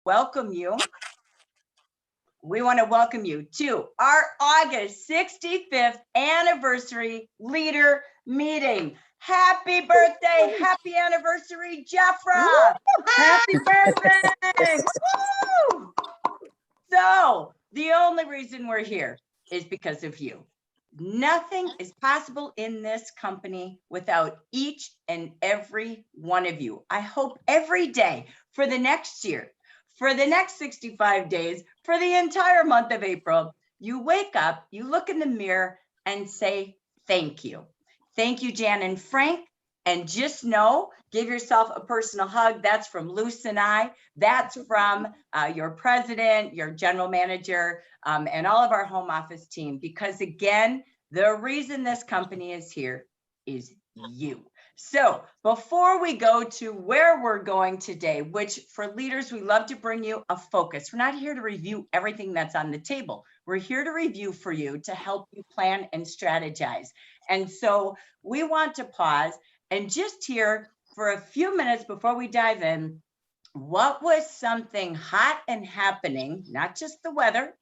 welcome you. We want to welcome you to our August 65th anniversary leader meeting. Happy birthday, happy anniversary, Jeffra. Happy birthday. Woo! So the only reason we're here is because of you. Nothing is possible in this company without each and every one of you. I hope every day for the next year, for the next 65 days, for the entire month of April, you wake up, you look in the mirror and say, thank you. Thank you, Jan and Frank. And just know, give yourself a personal hug. That's from Luce and I. That's from your president, your general manager, and all of our home office team. Because again, the reason this company is here is you. So before we go to where we're going today, which for leaders, we love to bring you a focus. We're not here to review everything that's on the table. We're here to review for you to help you plan and strategize. And so we want to pause and just hear for a few minutes before we dive in, what was something hot and happening, not just the weather,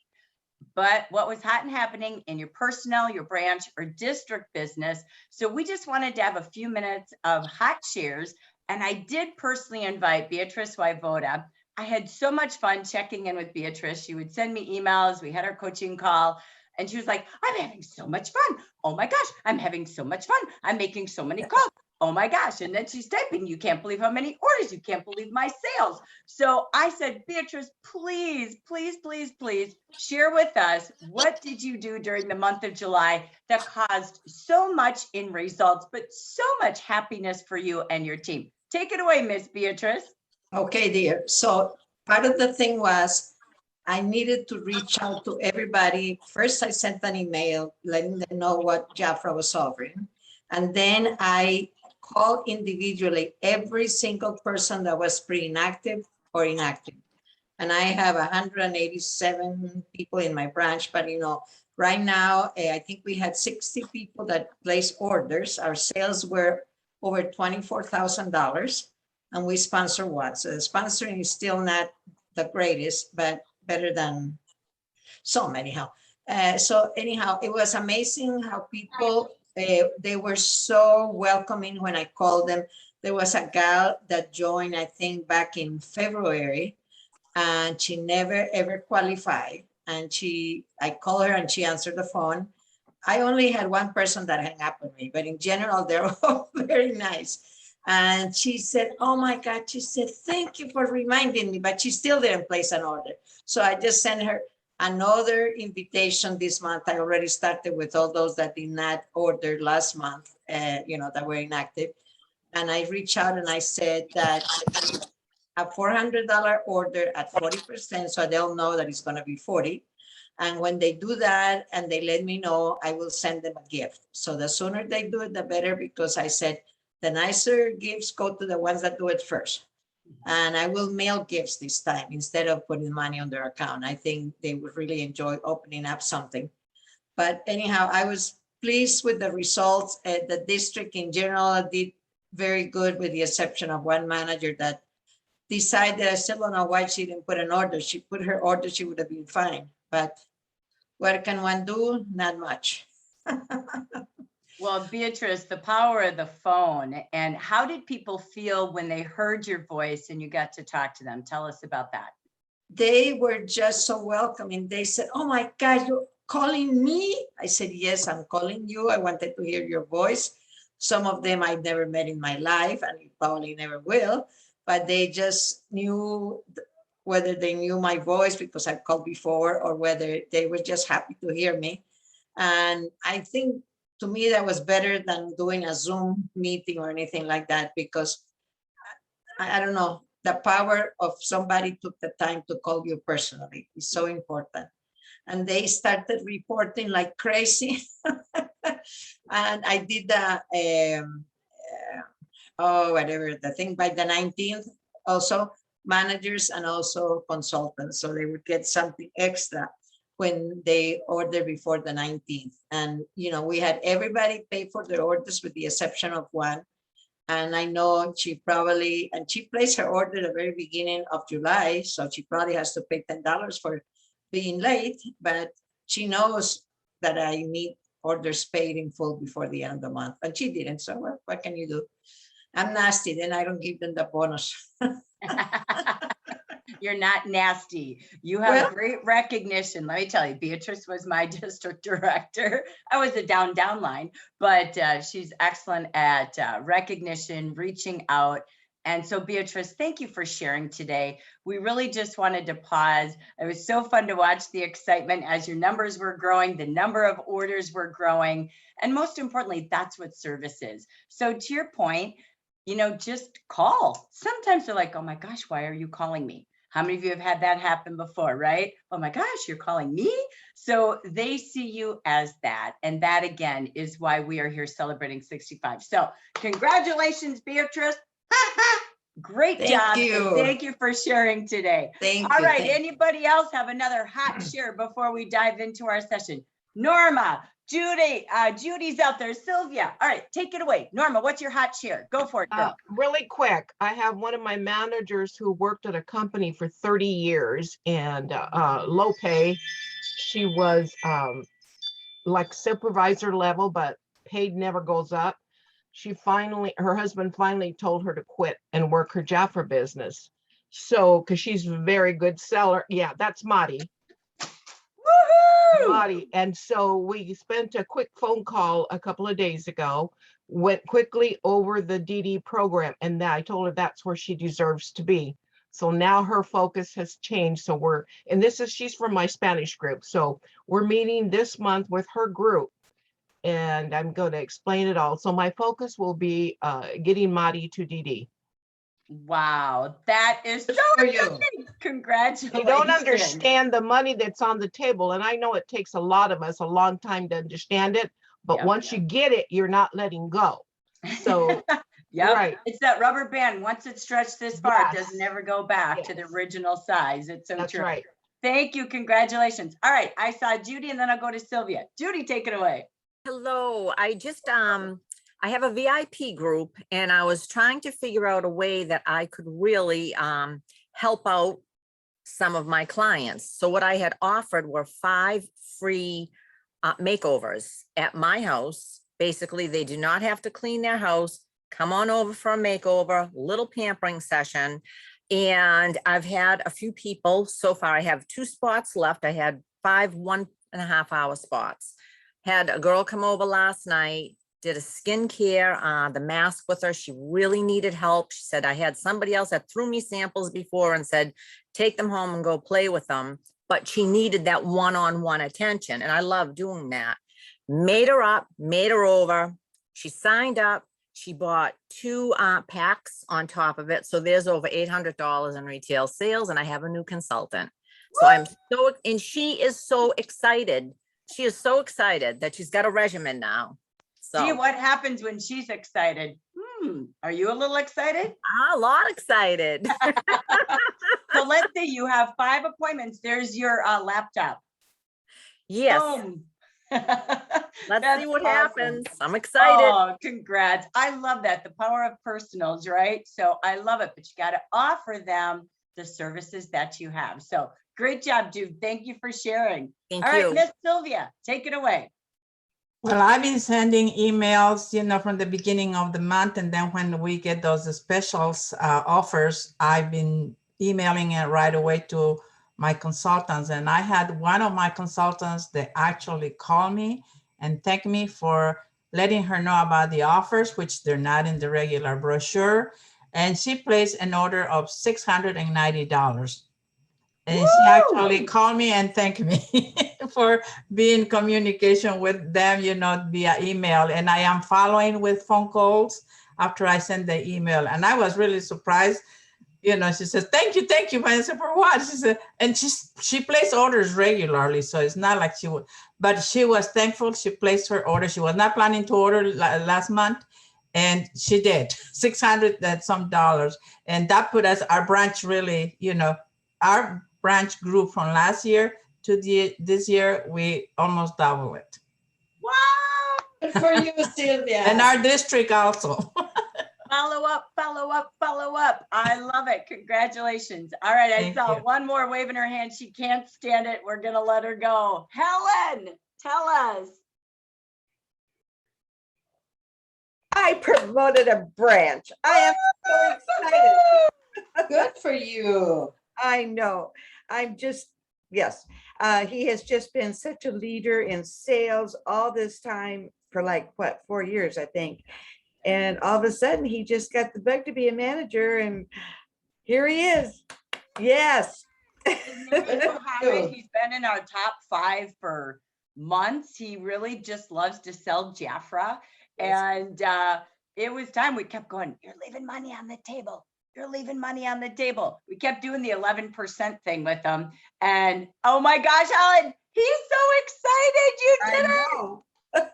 but what was hot and happening in your personnel, your branch, or district business. So we just wanted to have a few minutes of hot shares. And I did personally invite Beatrice Waivoda. I had so much fun checking in with Beatrice. She would send me emails. We had our coaching call. And she was like, I'm having so much fun. Oh my gosh, I'm having so much fun. I'm making so many calls. Oh my gosh. And then she's typing, you can't believe how many orders, you can't believe my sales. So I said, Beatrice, please, please, please, please share with us, what did you do during the month of July that caused so much in results, but so much happiness for you and your team? Take it away, Miss Beatrice. Okay, dear. So part of the thing was I needed to reach out to everybody. First, I sent an email letting them know what Jafra was offering. And then I called individually every single person that was pre-inactive or inactive. And I have 187 people in my branch, but right now, I think we had 60 people that placed orders. Our sales were over $24,000 and we sponsor what? So the sponsoring is still not the greatest, but better than some anyhow. So anyhow, it was amazing how people, they were so welcoming when I called them. There was a gal that joined, I think back in February, and she never ever qualified. And I called her and she answered the phone. I only had one person that hung up on me, but in general, they're all very nice. And she said, oh my God, she said, thank you for reminding me, but she still didn't place an order. So I just sent her another invitation this month. I already started with all those that did not order last month, that were inactive. And I reached out and I said that a $400 order at 40%, so they'll know that it's going to be 40. And when they do that and they let me know, I will send them a gift. So the sooner they do it, the better, because I said the nicer gifts go to the ones that do it first. And I will mail gifts this time instead of putting money on their account. I think they would really enjoy opening up something. But anyhow, I was pleased with the results. The district in general did very good, with the exception of one manager that decided, I still don't know why she didn't put an order. She put her order, she would have been fine. But what can one do? Not much. Well, Beatrice, the power of the phone, and how did people feel when they heard your voice and you got to talk to them? Tell us about that. They were just so welcoming. They said, oh my God, you're calling me? I said, yes, I'm calling you. I wanted to hear your voice. Some of them I've never met in my life, and you probably never will, but they just knew, whether they knew my voice because I've called before, or whether they were just happy to hear me. And I think, to me, that was better than doing a Zoom meeting or anything like that, because I don't know, the power of somebody took the time to call you personally is so important. And they started reporting like crazy. And I did the, the thing by the 19th, also managers and also consultants. So they would get something extra when they order before the 19th. And, we had everybody pay for their orders with the exception of one. And I know she probably, and she placed her order at the very beginning of July, so she probably has to pay $10 for being late, but she knows that I need orders paid in full before the end of the month, and she didn't, so what can you do? I'm nasty, then I don't give them the bonus. You're not nasty. You have Well, great recognition. Let me tell you, Beatrice was my district director. I was a down line, but she's excellent at recognition, reaching out. And so, Beatrice, thank you for sharing today. We really just wanted to pause. It was so fun to watch the excitement as your numbers were growing, the number of orders were growing, and most importantly, that's what service is. So to your point, you know, just call. Sometimes they're like, oh my gosh, why are you calling me? How many of you have had that happen before, right? Oh my gosh, you're calling me? So they see you as that. And that again is why we are here celebrating 65. So congratulations, Beatrice. Great job. thank you. And thank you for sharing today. Thank All you. right, anybody else have another hot share before we dive into our session? Norma, Judy, Judy's out there. Sylvia. All right, take it away. Norma, what's your hot share? Go for it, girl. Really quick, I have one of my managers who worked at a company for 30 years and low pay. She was like supervisor level, but paid never goes up. Her husband finally told her to quit and work her Jaffa business. So, because she's a very good seller. Yeah, that's Madi. Madi. And so we spent a quick phone call a couple of days ago, went quickly over the DD program, and I told her that's where she deserves to be. So now her focus has changed. So she's from my Spanish group. So we're meeting this month with her group, and I'm going to explain it all. So my focus will be getting Madi to DD. Wow, that is so for you. exciting. Congratulations. You don't understand the money that's on the table. And I know it takes a lot of us a long time to understand it, but once you get it, you're not letting go. So, right. It's that rubber band. Once it's stretched this far, it doesn't ever go back to the original size. It's so that's true. Right. Thank you. Congratulations. All right. I saw Judy and then I'll go to Sylvia. Judy, take it away. Hello. I just, I have a VIP group and I was trying to figure out a way that I could really help out some of my clients. So what I had offered were 5 free makeovers at my house. Basically, they do not have to clean their house. Come on over for a makeover, little pampering session. And I've had a few people so far. I have 2 spots left. I had 5 1.5-hour spots. Had a girl come over last night, did a skincare, the mask with her. She really needed help. She said, I had somebody else that threw me samples before and said, take them home and go play with them. But she needed that one-on-one attention. And I love doing that. Made her up, made her over. She signed up. She bought 2 packs on top of it. So there's over $800 in retail sales. And I have a new consultant. So and she is so excited. She is so excited that she's got a regimen now. So see what happens when she's excited. Are you a little excited? A lot excited. So let's say you have 5 appointments. There's your laptop. Yes. Boom. Let's see what happens. I'm excited. Oh, congrats. I love that. The power of personals, right? So I love it, but you got to offer them the services that you have. So great job, Jude. Thank you for sharing. Thank All you. right, Miss Sylvia, take it away. Well, I've been sending emails, from the beginning of the month. And then when we get those specials offers, I've been emailing it right away to my consultants. And I had one of my consultants that actually called me and thanked me for letting her know about the offers, which they're not in the regular brochure. And she placed an order of $690. And she actually called me and thanked me for being in communication with them, via email. And I am following with phone calls after I send the email. And I was really surprised. She says, thank you. I said, for what? She said, and she placed orders regularly. So it's not like she would, but she was thankful. She placed her order. She was not planning to order last month. And she did $600 and some dollars. And that put us, our branch really, our branch grew from last year to this year. We almost double it. Wow. Good for you, Sylvia. And our district also. Follow up, follow up, follow up. I love it. Congratulations. All right, I Thank saw you. one more waving her hand. She can't stand it. We're gonna let her go. Helen, tell us. I promoted a branch. I am so excited. Good for you. I know. I'm just, yes. He has just been such a leader in sales all this time for like, what, 4 years, I think. And all of a sudden, he just got the bug to be a manager, and here he is. Yes. His name is Mohammed. He's been in our top 5 for months. He really just loves to sell Jafra. And it was time. We kept going, you're leaving money on the table. You're leaving money on the table. We kept doing the 11% thing with him. And oh my gosh, Helen, he's so excited you did I it. know. And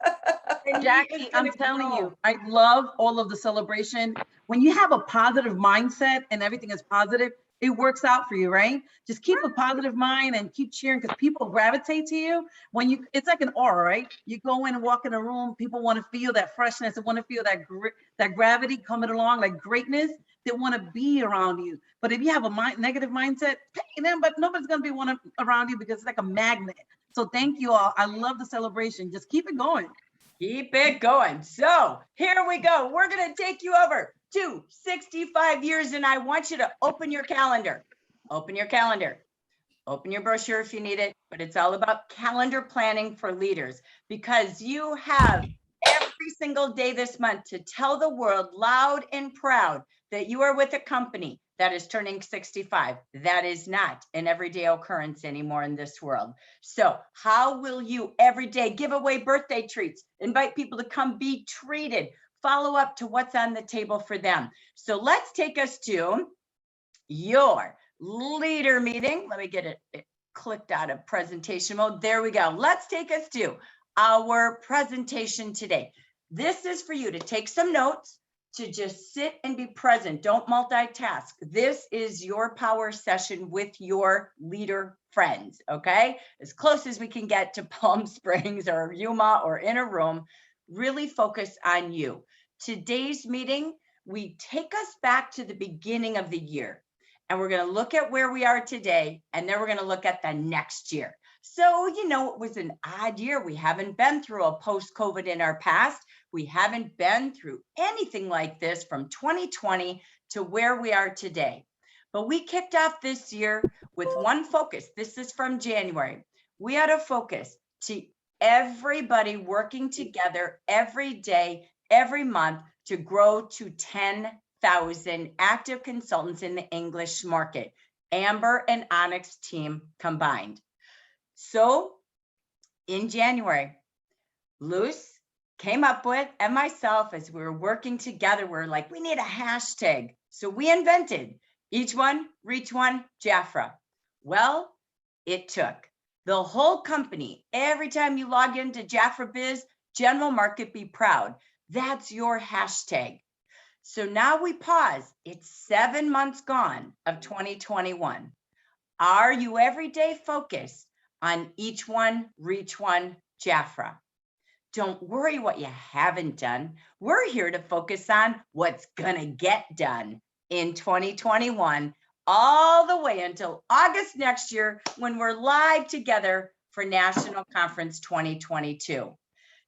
he is Jackie, I'm gonna telling grow. you, I love all of the celebration. When you have a positive mindset and everything is positive, it works out for you, right? Just keep a positive mind and keep cheering because people gravitate to you. When you, it's like an aura, right? You go in and walk in a room, people want to feel that freshness, they want to feel that gravity coming along, like greatness. They want to be around you. But if you have a negative mindset, but nobody's gonna be around you because it's like a magnet. So thank you all. I love the celebration. Just keep it going. Keep it going. So here we go. We're going to take you over to 65 years, and I want you to open your calendar. Open your calendar. Open your brochure if you need it, but it's all about calendar planning for leaders because you have every single day this month to tell the world loud and proud that you are with a company that is turning 65. That is not an everyday occurrence anymore in this world. So how will you every day give away birthday treats, invite people to come be treated, follow up to what's on the table for them? So let's take us to your leader meeting. Let me get it clicked out of presentation mode. There we go. Let's take us to our presentation today. This is for you to take some notes, to just sit and be present. Don't multitask. This is your power session with your leader friends, okay? As close as we can get to Palm Springs or Yuma or in a room, really focus on you. Today's meeting, we take us back to the beginning of the year. And we're going to look at where we are today, and then we're going to look at the next year. So, you know, it was an odd year. We haven't been through a post-COVID in our past. We haven't been through anything like this from 2020 to where we are today. But we kicked off this year with one focus. This is from January. We had a focus to everybody working together every day, every month to grow to 10,000 active consultants in the English market, Amber and Onyx team combined. So in January, Luce came up with, and myself, as we were working together, we're like, we need a hashtag. So we invented each one, reach one, Jafra. Well, it took the whole company. Every time you log into Jafra Biz, General Market Be Proud. That's your hashtag. So now we pause. It's 7 months gone of 2021. Are you every day focused on each one, reach one, Jafra? Don't worry what you haven't done. We're here to focus on what's gonna get done in 2021, all the way until August next year when we're live together for National Conference 2022.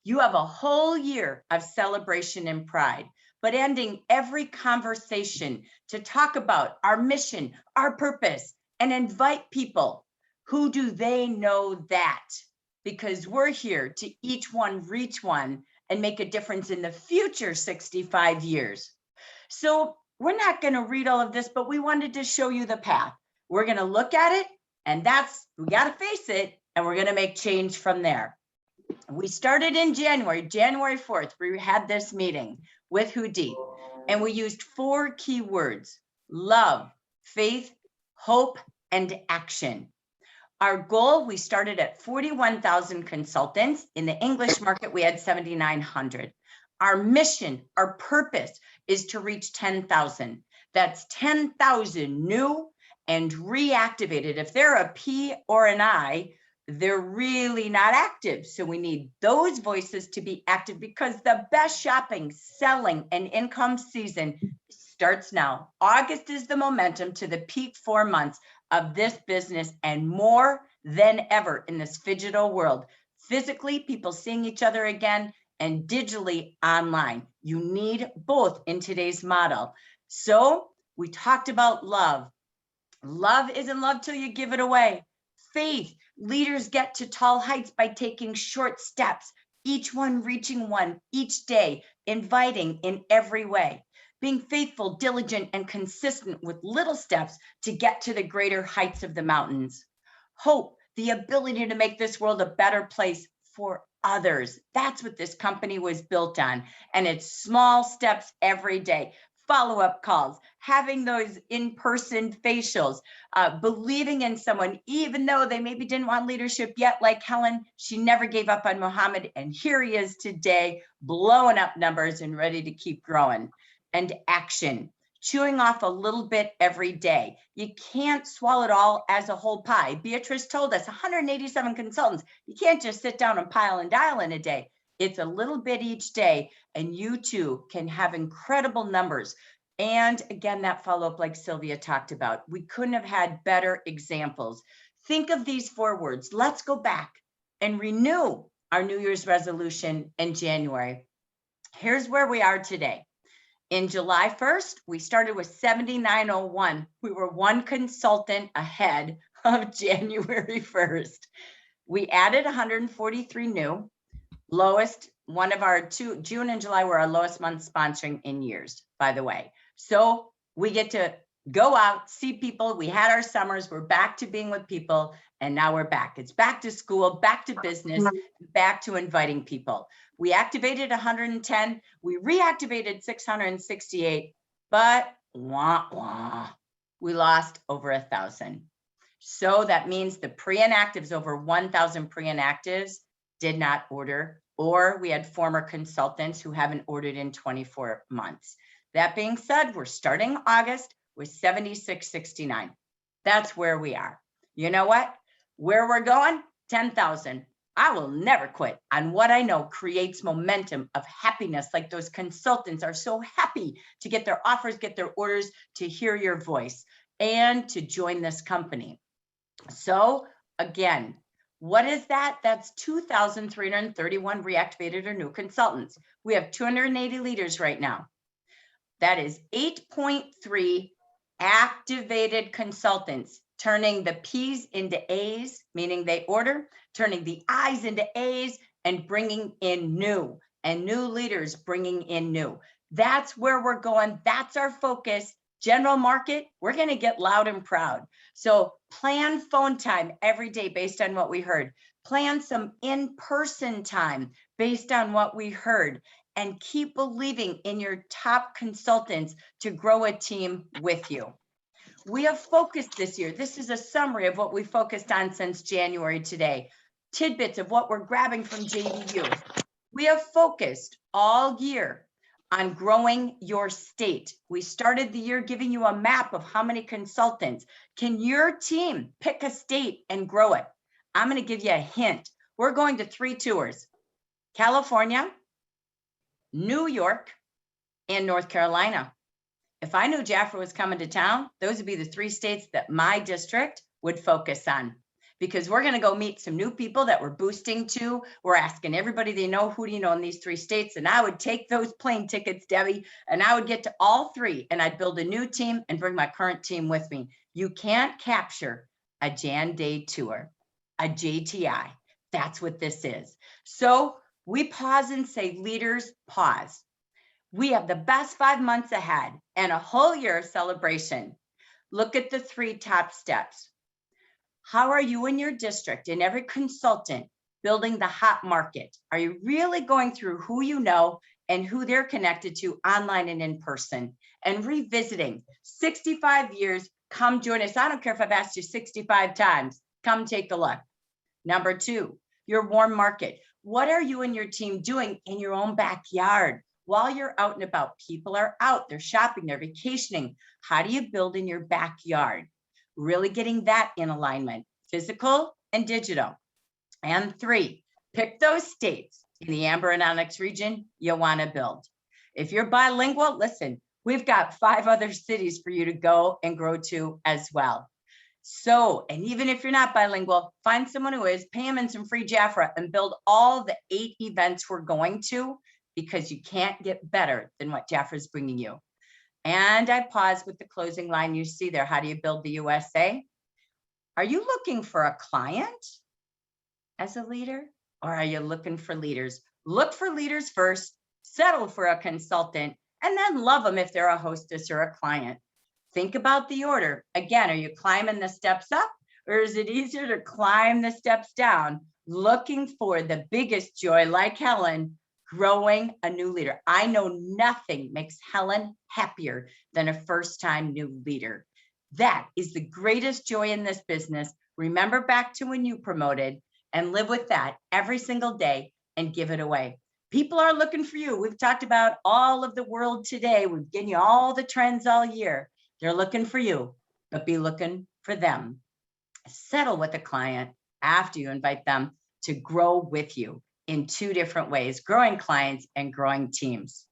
You have a whole year of celebration and pride, but ending every conversation to talk about our mission, our purpose, and invite people. Who do they know that? Because we're here to each one reach one and make a difference in the future 65 years. So we're not going to read all of this, but we wanted to show you the path. We're going to look at it, and we got to face it, and we're going to make change from there. We started in January 4th, we had this meeting with Hudit, and we used 4 key words: love, faith, hope, and action. Our goal, we started at 41,000 consultants. In the English market, we had 7,900. Our mission, our purpose is to reach 10,000. That's 10,000 new and reactivated. If they're a P or an I, they're really not active. So we need those voices to be active, because the best shopping, selling, and income season starts now. August is the momentum to the peak 4 months of this business, and more than ever in this digital world. Physically, people seeing each other again, and digitally online. You need both in today's model. So we talked about love. Love isn't love till you give it away. Faith, leaders get to tall heights by taking short steps, each one reaching one each day, inviting in every way. Being faithful, diligent, and consistent with little steps to get to the greater heights of the mountains. Hope, the ability to make this world a better place for others. That's what this company was built on. And it's small steps every day. Follow-up calls, having those in-person facials, believing in someone, even though they maybe didn't want leadership yet, like Helen, she never gave up on Mohammed. And here he is today, blowing up numbers and ready to keep growing. And action, chewing off a little bit every day. You can't swallow it all as a whole pie. Beatrice told us 187 consultants. You can't just sit down and pile and dial in a day. It's a little bit each day, and you too can have incredible numbers. And again, that follow-up like Sylvia talked about, we couldn't have had better examples. Think of these 4 words. Let's go back and renew our New Year's resolution in January. Here's where we are today. In July 1st, we started with 7901. We were 1 consultant ahead of January 1st. We added 143 new. Lowest, one of our 2, June and July were our lowest months sponsoring in years, by the way. So we get to go out, see people. We had our summers, we're back to being with people, and now we're back. It's back to school, back to business, back to inviting people. We activated 110, we reactivated 668, but we lost over 1,000. So that means the pre-inactives, over 1,000 pre-inactives, did not order, or we had former consultants who haven't ordered in 24 months. That being said, we're starting August with 7669. That's where we are. You know what? Where we're going? 10,000. I will never quit on what I know creates momentum of happiness, like those consultants are so happy to get their offers, get their orders, to hear your voice, and to join this company. So again, what is that? That's 2,331 reactivated or new consultants. We have 280 leaders right now. That is 8.3 activated consultants, turning the P's into A's, meaning they order, turning the I's into A's, and bringing in new, and new leaders bringing in new. That's where we're going. That's our focus. General market, we're going to get loud and proud. So plan phone time every day based on what we heard. Plan some in-person time based on what we heard. And keep believing in your top consultants to grow a team with you. We have focused this year. This is a summary of what we focused on since January today. Tidbits of what we're grabbing from JDU. We have focused all year on growing your state. We started the year giving you a map of how many consultants. Can your team pick a state and grow it? I'm going to give you a hint. We're going to 3 tours: California, New York, and North Carolina. If I knew Jaffra was coming to town, those would be the 3 states that my district would focus on, because we're going to go meet some new people that we're boosting to. We're asking everybody they know, who do you know in these 3 states? And I would take those plane tickets, Debbie, and I would get to all 3, and I'd build a new team and bring my current team with me. You can't capture a Jan Day tour, a JTI. That's what this is. So we pause and say, leaders, pause. We have the best 5 months ahead and a whole year of celebration. Look at the 3 top steps. How are you in your district and every consultant building the hot market? Are you really going through who you know and who they're connected to online and in person, and revisiting 65 years? Come join us. I don't care if I've asked you 65 times. Come take a look. Number 2, your warm market. What are you and your team doing in your own backyard while you're out and about? People are out, they're shopping, they're vacationing. How do you build in your backyard? Really getting that in alignment, physical and digital. And 3, pick those states in the Amber and Onyx region you want to build. If you're bilingual, listen, we've got 5 other cities for you to go and grow to as well. So, and even if you're not bilingual, find someone who is, pay them in some free Jafra and build all the 8 events we're going to, because you can't get better than what Jafra is bringing you. And I pause with the closing line you see there. How do you build the USA? Are you looking for a client as a leader, or are you looking for leaders? Look for leaders first, settle for a consultant, and then love them if they're a hostess or a client. Think about the order. Again, are you climbing the steps up, or is it easier to climb the steps down? Looking for the biggest joy, like Helen, growing a new leader. I know nothing makes Helen happier than a first-time new leader. That is the greatest joy in this business. Remember back to when you promoted, and live with that every single day and give it away. People are looking for you. We've talked about all of the world today. We've given you all the trends all year. They're looking for you, but be looking for them. Settle with a client after you invite them to grow with you in 2 different ways, growing clients and growing teams.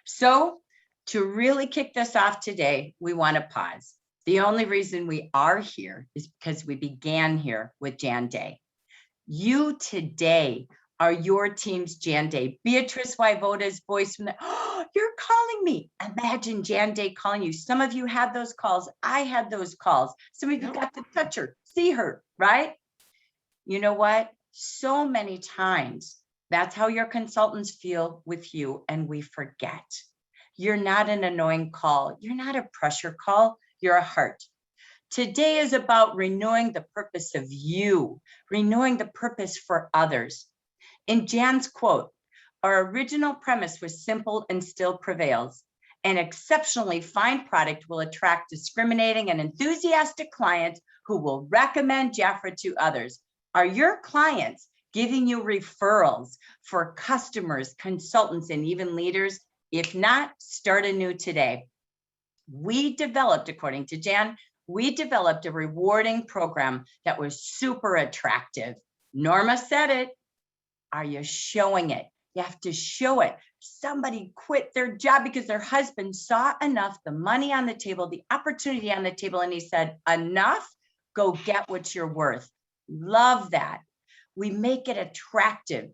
So to really kick this off today, we want to pause. The only reason we are here is because we began here with Jan Day. You today are your team's Jan Day. Beatrice Waivoda's voice from the, oh, you're calling me. Imagine Jan Day calling you. Some of you had those calls. I had those calls. Some of you got to touch her, see her, right? You know what? So many times, that's how your consultants feel with you, and we forget. You're not an annoying call. You're not a pressure call. You're a heart. Today is about renewing the purpose of you, renewing the purpose for others. In Jan's quote, our original premise was simple and still prevails. An exceptionally fine product will attract discriminating and enthusiastic clients who will recommend Jafra to others. Are your clients giving you referrals for customers, consultants, and even leaders? If not, start anew today. We developed, according to Jan, we developed a rewarding program that was super attractive. Norma said it. Are you showing it? You have to show it. Somebody quit their job because their husband saw enough, the money on the table, the opportunity on the table, and he said, enough, go get what you're worth. Love that. We make it attractive,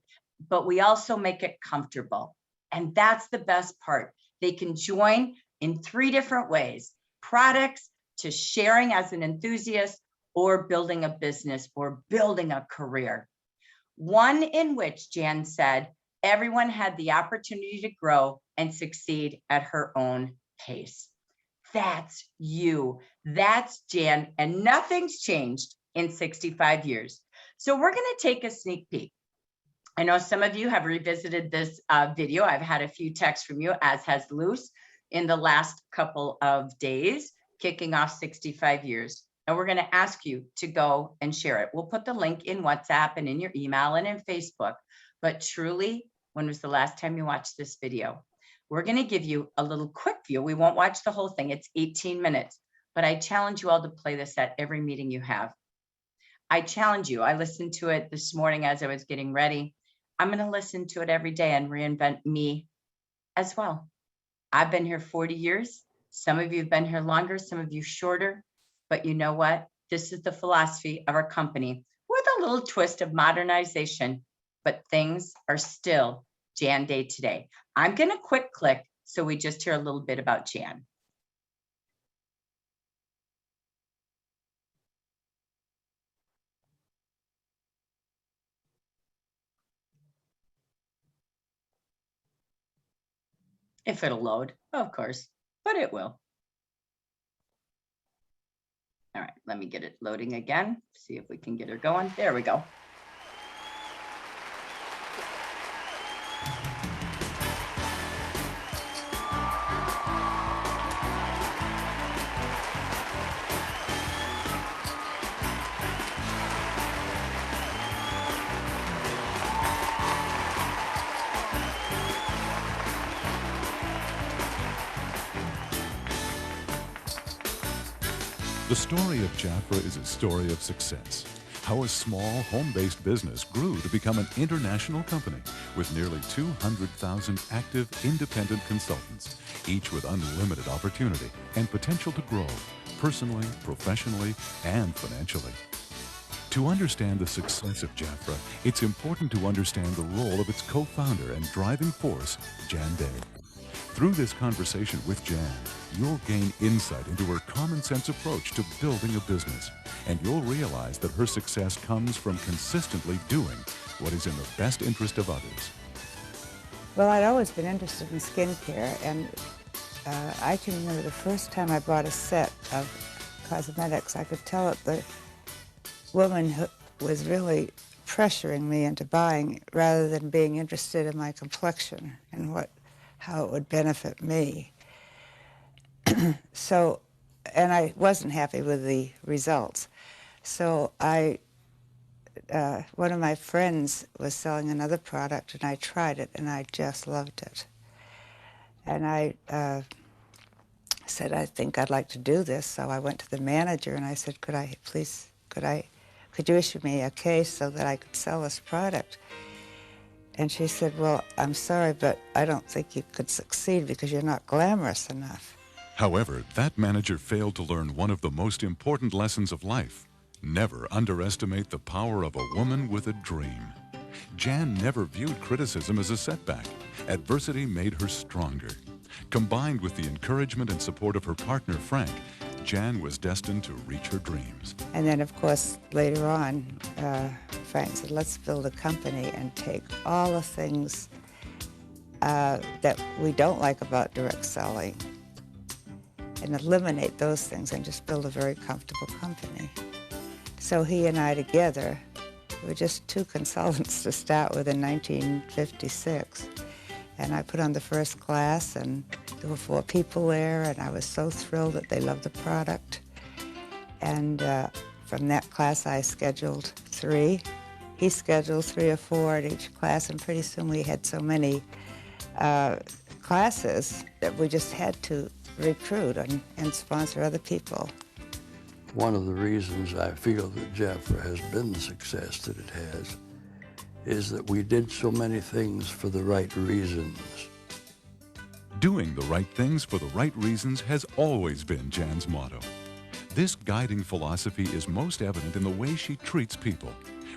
but we also make it comfortable. And that's the best part. They can join in 3 different ways: products, to sharing as an enthusiast, or building a business, or building a career. One in which Jan said everyone had the opportunity to grow and succeed at her own pace. That's you. That's Jan, and nothing's changed in 65 years. So we're going to take a sneak peek. I know some of you have revisited this video. I've had a few texts from you, as has Luce, in the last couple of days, kicking off 65 years. And we're going to ask you to go and share it. We'll put the link in WhatsApp and in your email and in Facebook. But truly, when was the last time you watched this video? We're going to give you a little quick view. We won't watch the whole thing. It's 18 minutes. But I challenge you all to play this at every meeting you have. I challenge you. I listened to it this morning as I was getting ready. I'm going to listen to it every day and reinvent me as well. I've been here 40 years. Some of you have been here longer, some of you shorter. But you know what? This is the philosophy of our company, with a little twist of modernization. But things are still Jan Day today. I'm going to quick click so we just hear a little bit about Jan. If it'll load, of course, but it will. All right, let me get it loading again. See if we can get her going. There we go. The story of Jafra is a story of success. how a small home-based business grew to become an international company with nearly 200,000 active independent consultants, each with unlimited opportunity and potential to grow personally, professionally, and financially. To understand the success of Jafra, it's important to understand the role of its co-founder and driving force, Jan Day. Through this conversation with Jan, you'll gain insight into her common-sense approach to building a business, and you'll realize that her success comes from consistently doing what is in the best interest of others. Well, I'd always been interested in skincare, and I can remember the first time I bought a set of cosmetics. I could tell that the woman who was really pressuring me into buying rather than being interested in my complexion and how it would benefit me. So, and I wasn't happy with the results. So one of my friends was selling another product, and I tried it, and I just loved it. And I said, I think I'd like to do this. So I went to the manager and I said, could you issue me a case so that I could sell this product? And she said, well, I'm sorry, but I don't think you could succeed because you're not glamorous enough. However, that manager failed to learn one of the most important lessons of life. Never underestimate the power of a woman with a dream. Jan never viewed criticism as a setback. Adversity made her stronger. Combined with the encouragement and support of her partner, Frank, Jan was destined to reach her dreams. And then, of course, later on, Frank said, let's build a company and take all the things that we don't like about direct selling and eliminate those things and just build a very comfortable company. So he and I together, we were just two consultants to start with in 1956. And I put on the first class, and there were 4 people there, and I was so thrilled that they loved the product. And from that class, I scheduled 3. He scheduled 3 or 4 at each class, and pretty soon we had so many classes that we just had to recruit and sponsor other people. One of the reasons I feel that Jafra has been the success that it has is that we did so many things for the right reasons. Doing the right things for the right reasons has always been Jan's motto. This guiding philosophy is most evident in the way she treats people.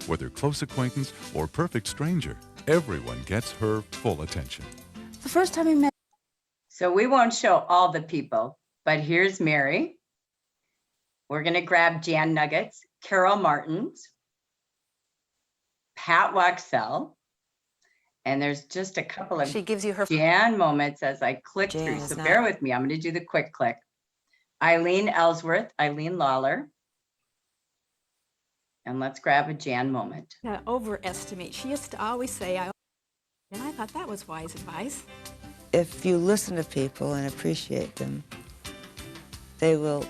Whether close acquaintance or perfect stranger, everyone gets her full attention. The first time we met. So we won't show all the people, but here's Mary. We're going to grab Jan Nuggets, Carol Martins, Pat Waxell, and there's just a couple of She gives you her Jan moments as I click Jan through. is So not- bear with me. I'm going to do the quick click. Eileen Ellsworth, Eileen Lawler. And let's grab a Jan moment. Not overestimate. She used to always say, and I thought that was wise advice. If you listen to people and appreciate them, they will,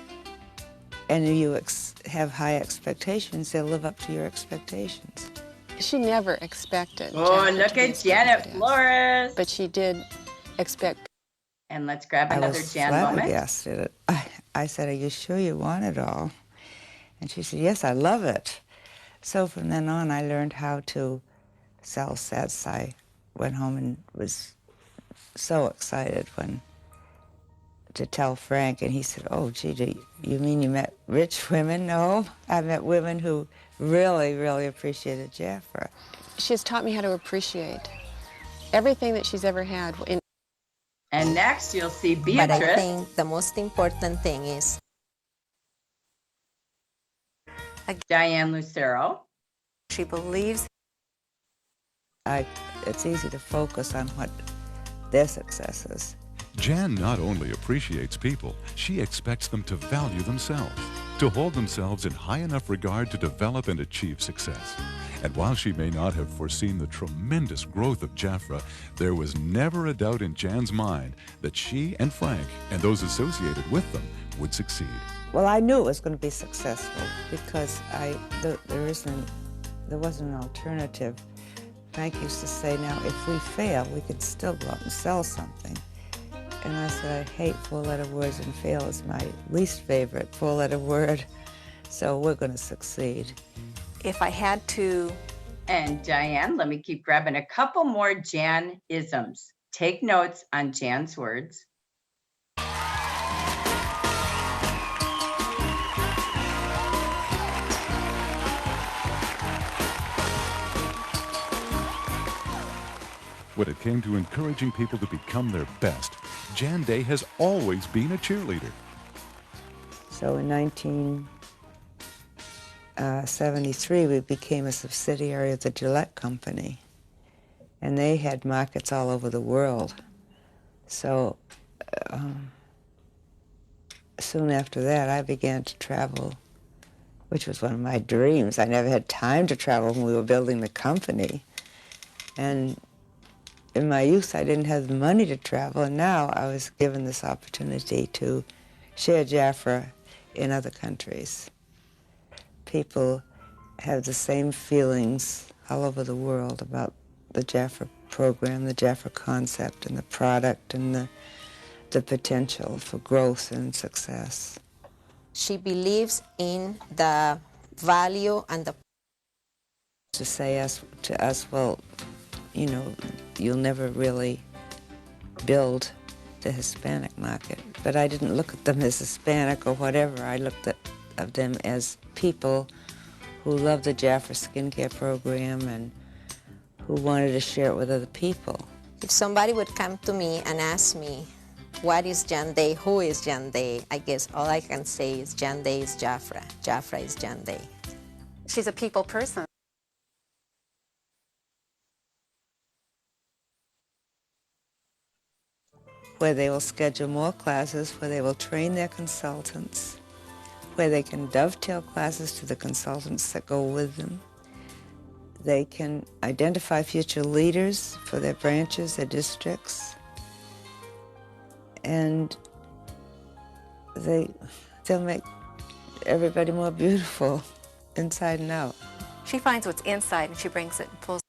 and you have high expectations, they'll live up to your expectations. She never expected. Oh, Jafra look to be at as Janet good as. Flores. But she did expect. And let's grab I another was Jan moment. flabbergasted. I said, are you sure you want it all? And she said, yes, I love it. So from then on, I learned how to sell sets. I went home and was so excited to tell Frank, and he said, oh, gee, you mean you met rich women? No, I met women who really, really appreciated Jafra. She has taught me how to appreciate everything that she's ever had. And next you'll see But Beatrice. I think the most important thing is Diane Lucero. she believes. It's easy to focus on what their success is. Jan not only appreciates people, she expects them to value themselves, to hold themselves in high enough regard to develop and achieve success. And while she may not have foreseen the tremendous growth of Jafra, there was never a doubt in Jan's mind that she and Frank and those associated with them would succeed. Well, I knew it was going to be successful because there wasn't an alternative. Frank used to say, now, if we fail, we could still go out and sell something. And I said, I hate 4-letter words, and fail is my least favorite 4-letter word. So we're going to succeed. if I had to. And Diane, let me keep grabbing a couple more Janisms. Take notes on Jan's words. When it came to encouraging people to become their best, Jan Day has always been a cheerleader. So in 1973, we became a subsidiary of the Gillette Company, and they had markets all over the world. So soon after that, I began to travel, which was one of my dreams. I never had time to travel when we were building the company. And in my youth, I didn't have the money to travel, and now I was given this opportunity to share Jaffra in other countries. People have the same feelings all over the world about the Jaffra program, the Jaffra concept, and the product, and the potential for growth and success. She believes in the value and the... To say to us, well, you know, you'll never really build the Hispanic market. But I didn't look at them as Hispanic or whatever. I looked at them as people who loved the Jaffra skincare program and who wanted to share it with other people. If somebody would come to me and ask me, what is Jan Day? Who is Jan Day? I guess all I can say is Jan Day is Jaffra. Jaffra is Jan Day. She's a people person. Where they will schedule more classes, where they will train their consultants, where they can dovetail classes to the consultants that go with them. They can identify future leaders for their branches, their districts, and they'll make everybody more beautiful inside and out. She finds what's inside and she brings it and pulls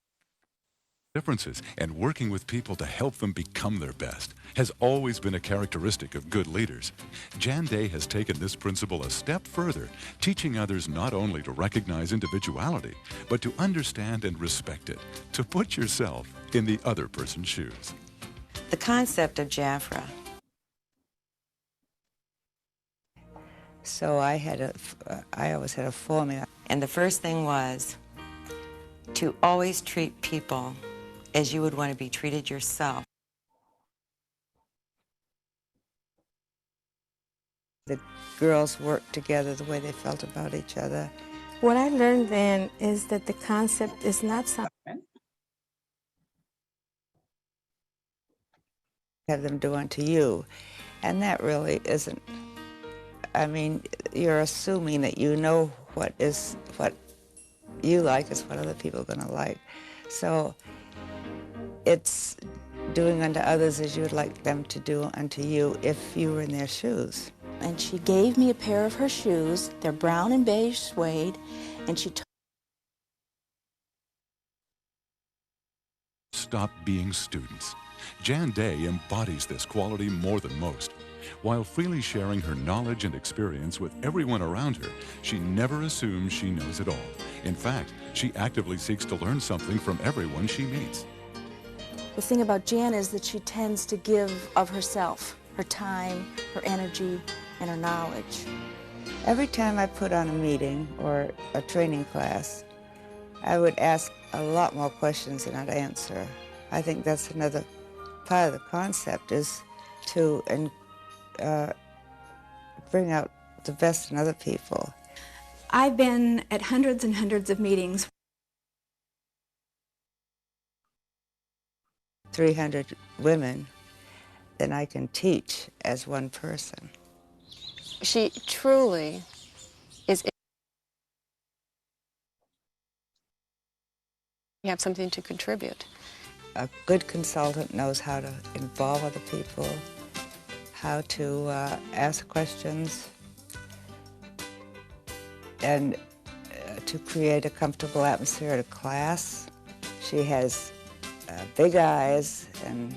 Differences and working with people to help them become their best has always been a characteristic of good leaders. Jan Day has taken this principle a step further, teaching others not only to recognize individuality, but to understand and respect it, to put yourself in the other person's shoes. The concept of Jaffra. So I always had a formula. And the first thing was to always treat people as you would want to be treated yourself. The girls worked together the way they felt about each other. What I learned then is that the concept is not something Have them do unto you. And that really isn't, I mean, you're assuming that you know what you like is what other people are going to like. So it's doing unto others as you would like them to do unto you if you were in their shoes. And she gave me a pair of her shoes. They're brown and beige suede, and she Stop being students. Jan Day embodies this quality more than most. While freely sharing her knowledge and experience with everyone around her, she never assumes she knows it all. In fact, she actively seeks to learn something from everyone she meets. The thing about Jan is that she tends to give of herself, her time, her energy, and her knowledge. Every time I put on a meeting or a training class, I would ask a lot more questions than I'd answer. I think that's another part of the concept, is to bring out the best in other people. I've been at hundreds and hundreds of meetings. 300 women, then I can teach as one person. She truly is. You have something to contribute. A good consultant knows how to involve other people, how to ask questions, and to create a comfortable atmosphere at a class. She has big eyes and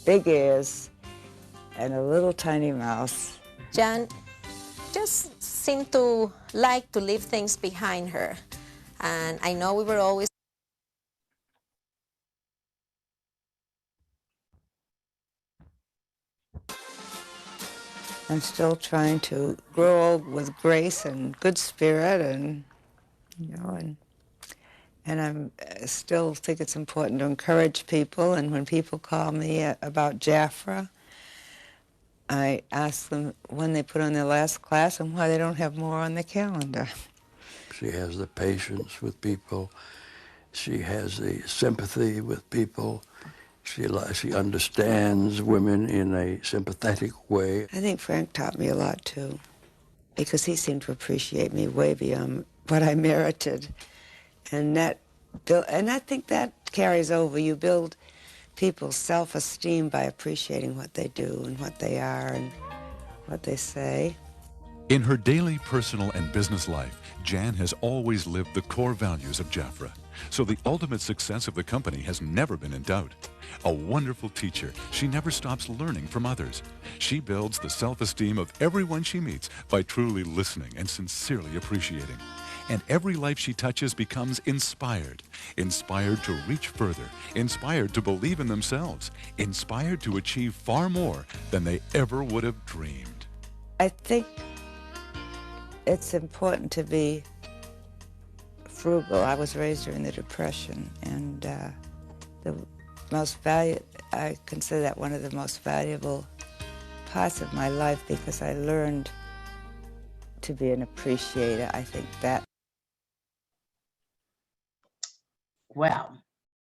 big ears and a little tiny mouth. Jan just seemed to like to leave things behind her. And I know we were always I'm still trying to grow old with grace and good spirit, and you know, and I'm still think it's important to encourage people. And when people call me about Jaffra, I ask them when they put on their last class and why they don't have more on the calendar. She has the patience with people. She has the sympathy with people. She understands women in a sympathetic way. I think Frank taught me a lot too, because he seemed to appreciate me way beyond what I merited, and I think that carries over. You build people's self-esteem by appreciating what they do and what they are and what they say. In her daily personal and business life, Jan has always lived the core values of Jaffra. So the ultimate success of the company has never been in doubt. A wonderful teacher, she never stops learning from others. She builds the self-esteem of everyone she meets by truly listening and sincerely appreciating. And every life she touches becomes inspired. Inspired to reach further. Inspired to believe in themselves. Inspired to achieve far more than they ever would have dreamed. I think it's important to be frugal. I was raised during the Depression, and I consider that one of the most valuable parts of my life, because I learned to be an appreciator. I think that. Well,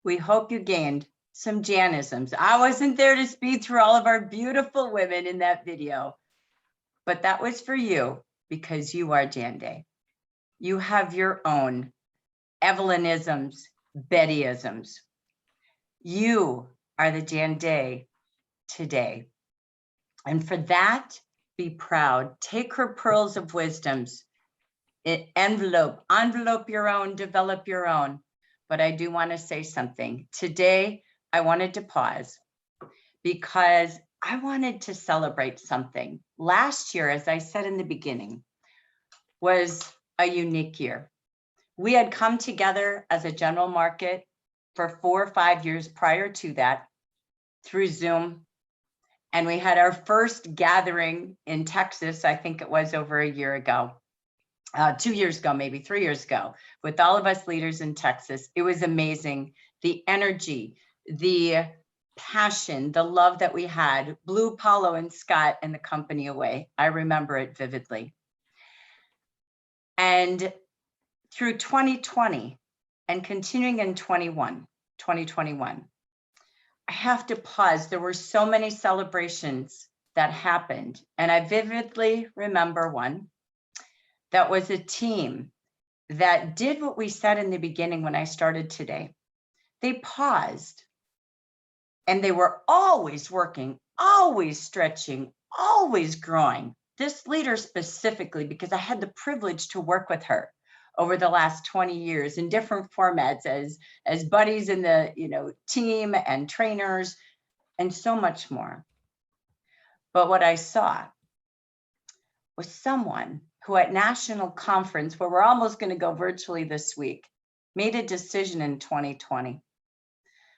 we hope you gained some Janisms. I wasn't there to speed through all of our beautiful women in that video, but that was for you, because you are Jan Day. You have your own Evelynisms, Bettyisms. You are the Jan Day today. And for that, be proud. Take her pearls of wisdoms, envelope your own, develop your own. But I do want to say something. Today, I wanted to pause because I wanted to celebrate something. Last year, as I said in the beginning, was a unique year. We had come together as a general market for 4 or 5 years prior to that through Zoom. And we had our first gathering in Texas, I think it was over a year ago, 2 years ago, maybe 3 years ago, with all of us leaders in Texas. It was amazing. The energy, the passion, the love that we had blew Paulo and Scott and the company away. I remember it vividly. And through 2020 and continuing in 2021, I have to pause. There were so many celebrations that happened. And I vividly remember one that was a team that did what we said in the beginning when I started today. They paused, and they were always working, always stretching, always growing. This leader specifically, because I had the privilege to work with her over the last 20 years in different formats as buddies in the team and trainers and so much more. But what I saw was someone who at national conference, where we're almost going to go virtually this week, made a decision in 2020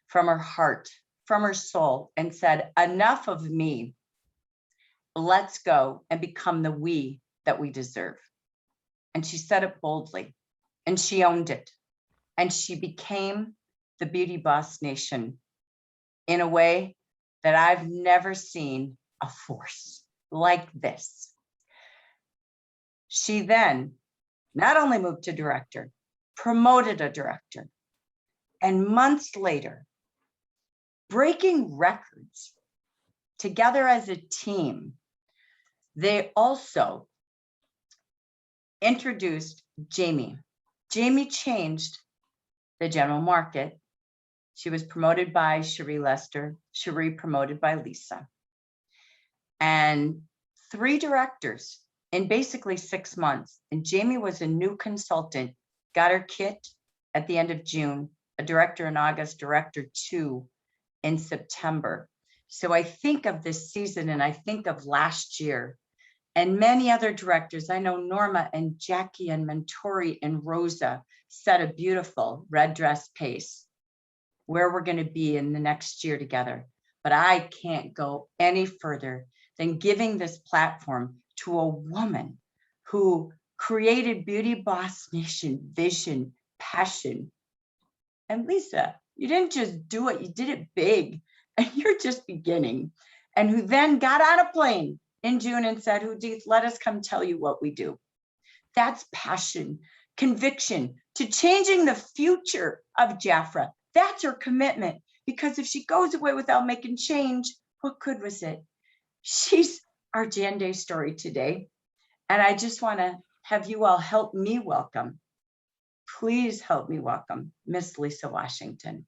from her heart, from her soul, and said, enough of me. Let's go and become the we that we deserve. And she said it boldly, and she owned it. And she became the Beauty Boss Nation in a way that I've never seen a force like this. She then not only moved to director, promoted a director, and months later, breaking records together as a team, they also introduced Jamie. Jamie changed the general market. She was promoted by Cherie Lester, Cherie promoted by Lisa. And 3 directors in basically 6 months. And Jamie was a new consultant, got her kit at the end of June, a director in August, director 2 in September. So I think of this season and I think of last year and many other directors. I know Norma and Jackie and Mentori and Rosa set a beautiful red dress pace where we're going to be in the next year together. But I can't go any further than giving this platform to a woman who created Beauty Boss Nation vision, passion. And Lisa, you didn't just do it, you did it big, and you're just beginning. And who then got on a plane in June and said, Hudith, let us come tell you what we do. That's passion, conviction to changing the future of Jaffra. That's her commitment, because if she goes away without making change, what good was it? She's our Jan Day story today. And I just want to have you all help me welcome. Please help me welcome Miss Lisa Washington.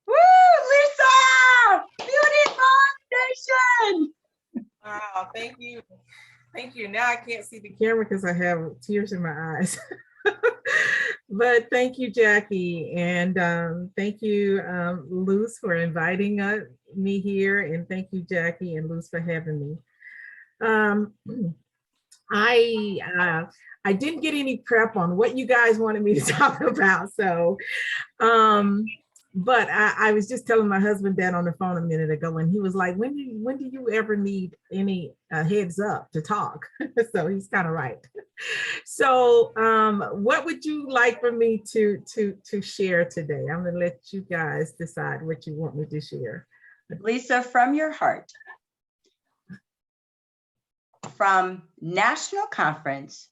Woo, Lisa! Beauty Boss Nation! Wow, thank you. Thank you. Now I can't see the camera because I have tears in my eyes. But thank you, Jackie. And thank you, Luz, for inviting me here. And thank you, Jackie and Luz, for having me. I didn't get any prep on what you guys wanted me to talk about. So, but I was just telling my husband that on the phone a minute ago, and he was like, when do you ever need any heads up to talk? So he's kind of right. So what would you like for me to share today? I'm gonna let you guys decide what you want me to share. Lisa, from your heart, from national conference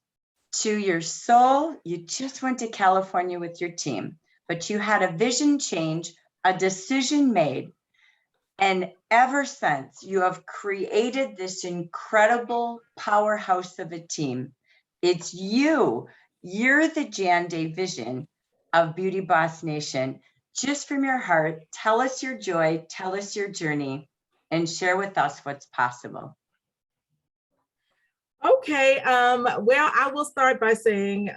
to your soul, you just went to California with your team, but you had a vision change, a decision made, and ever since you have created this incredible powerhouse of a team. It's you're the Jan Day vision of Beauty Boss Nation. Just from your heart, tell us your joy, tell us your journey, and share with us what's possible. Okay, well, I will start by saying,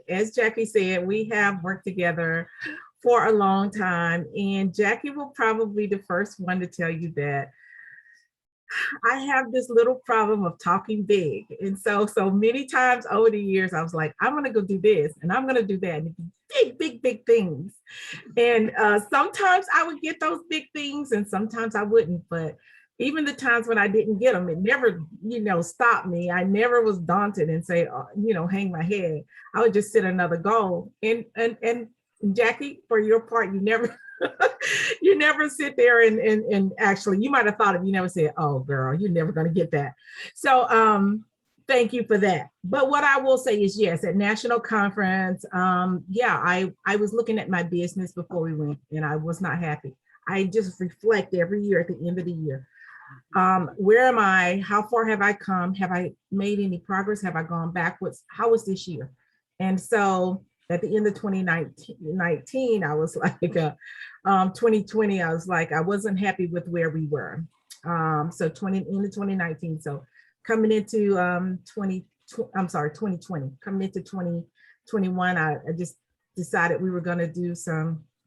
as Jackie said, we have worked together for a long time, and Jackie will probably be the first one to tell you that I have this little problem of talking big. And so many times over the years, I was like, I'm gonna go do this and I'm gonna do that, and big things. And sometimes I would get those big things and sometimes I wouldn't, but even the times when I didn't get them, it never, stopped me. I never was daunted and say, hang my head. I would just set another goal. And Jackie, for your part, you never, you never sit there and actually, you might've thought you never said, oh girl, you're never gonna get that. So thank you for that. But what I will say is, yes, at national conference, I was looking at my business before we went and I was not happy. I just reflect every year at the end of the year. Where am I? How far have I come? Have I made any progress? Have I gone backwards? How was this year? And so at the end of 2019, I was like, 2020, I was like, I wasn't happy with where we were. So into 2019. So coming into 2020, coming into 2021, I just decided we were going to do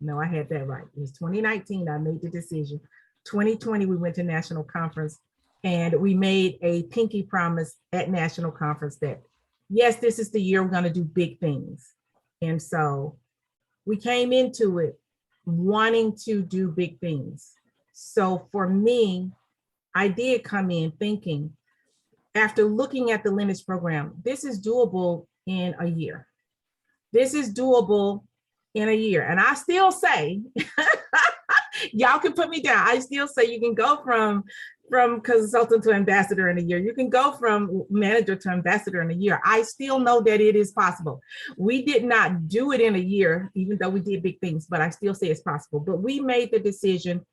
no, I had that right. It was 2019, I made the decision. 2020, we went to national conference and we made a pinky promise at national conference that, yes, this is the year we're going to do big things. And so we came into it wanting to do big things. So for me, I did come in thinking, after looking at the lineage program, this is doable in a year. This is doable in a year. And I still say, y'all can put me down. I still say you can go from consultant to ambassador in a year. You can go from manager to ambassador in a year. I still know that it is possible. We did not do it in a year, even though we did big things, but I still say it's possible. But we made the decision.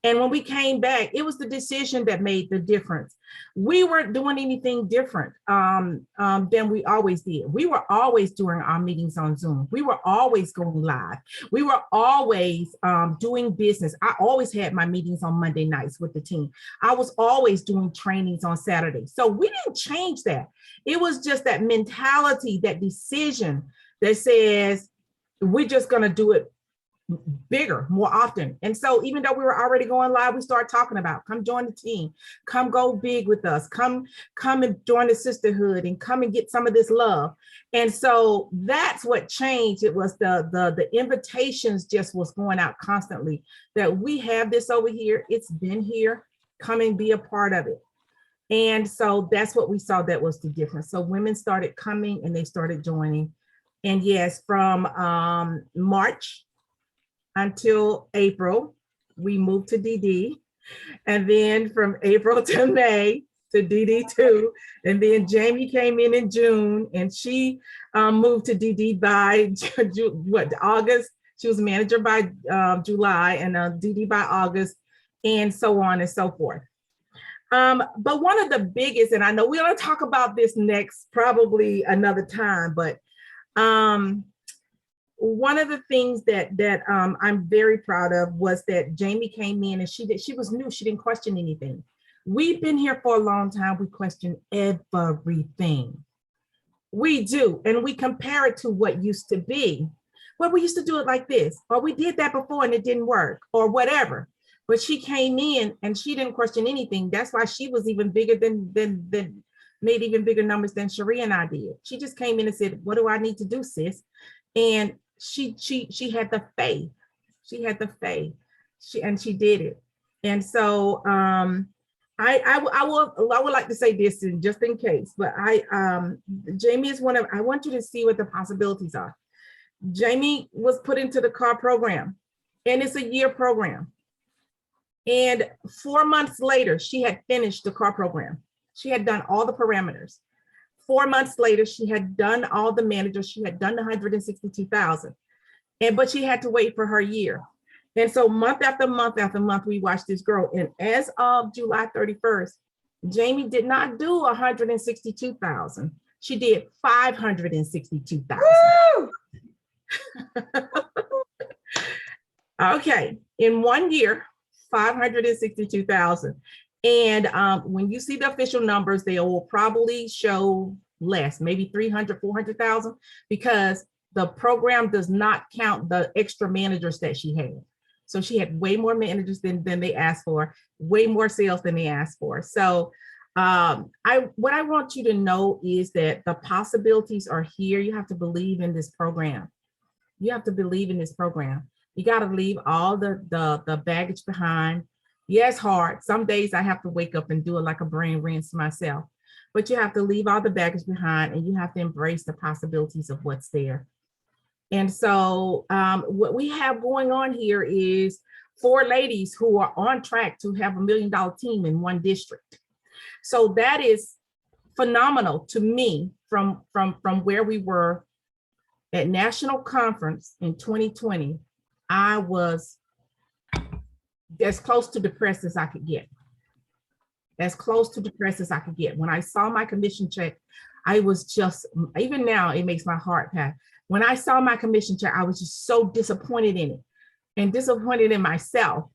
And when we came back, it was the decision that made the difference. We weren't doing anything different than we always did. We were always doing our meetings on Zoom. We were always going live. We were always doing business. I always had my meetings on Monday nights with the team. I was always doing trainings on Saturday. So we didn't change that. It was just that mentality, that decision that says, we're just going to do it bigger, more often. And so even though we were already going live, we started talking about, come join the team, come go big with us, come and join the sisterhood and come and get some of this love. And so that's what changed. It was the invitations just was going out constantly that we have this over here. It's been here, come and be a part of it. And so that's what we saw that was the difference. So women started coming and they started joining. And yes, from March until April, we moved to DD. And then from April to May to DD2. And then Jamie came in June and she moved to DD by August. She was manager by July and DD by August, and so on and so forth. But one of the biggest, and I know we're going to talk about this next, probably another time, but one of the things that I'm very proud of was that Jamie came in and she was new. She didn't question anything. We've been here for a long time. We question everything. We do, and we compare it to what used to be. Well, we used to do it like this, or we did that before and it didn't work, or whatever. But she came in and she didn't question anything. That's why she was even bigger than made even bigger numbers than Cherie and I did. She just came in and said, "What do I need to do, sis?" And she had the faith. She had the faith. She did it. And so I would like to say this just in case, but Jamie is one of, I want you to see what the possibilities are. Jamie was put into the CAR program, and it's a year program. And 4 months later, she had finished the CAR program. She had done all the parameters. 4 months later, she had done all the managers. She had done the 162,000, but she had to wait for her year. And so month after month after month, we watched this grow. And as of July 31st, Jamie did not do 162,000. She did 562,000. Okay, in 1 year, 562,000. And when you see the official numbers, they will probably show less, maybe 300, 400,000, because the program does not count the extra managers that she had. So she had way more managers than they asked for, way more sales than they asked for. So what I want you to know is that the possibilities are here. You have to believe in this program. You have to believe in this program. You got to leave all the baggage behind. Yeah, it's hard. Some days I have to wake up and do it like a brain rinse myself, but you have to leave all the baggage behind and you have to embrace the possibilities of what's there. And so what we have going on here is 4 ladies who are on track to have $1 million team in one district. So that is phenomenal to me from where we were at national conference in 2020. I was as close to depressed as I could get. As close to depressed as I could get. When I saw my commission check, I was just, even now, it makes my heart pound. When I saw my commission check, I was just so disappointed in it and disappointed in myself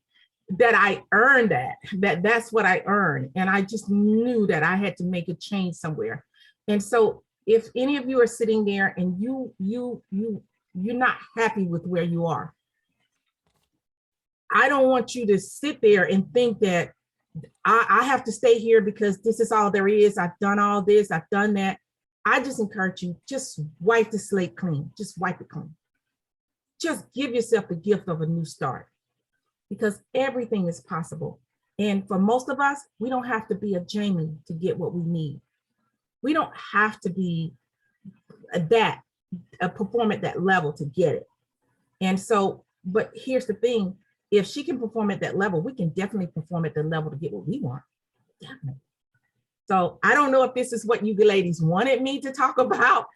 that I earned that's what I earned. And I just knew that I had to make a change somewhere. And so if any of you are sitting there and you're not happy with where you are, I don't want you to sit there and think that I have to stay here because this is all there is. I've done all this, I've done that. I just encourage you, just wipe the slate clean, just wipe it clean. Just give yourself the gift of a new start because everything is possible. And for most of us, we don't have to be a Jamie to get what we need. We don't have to be perform at that level to get it. And so, but here's the thing, if she can perform at that level, we can definitely perform at the level to get what we want, definitely. So I don't know if this is what you ladies wanted me to talk about,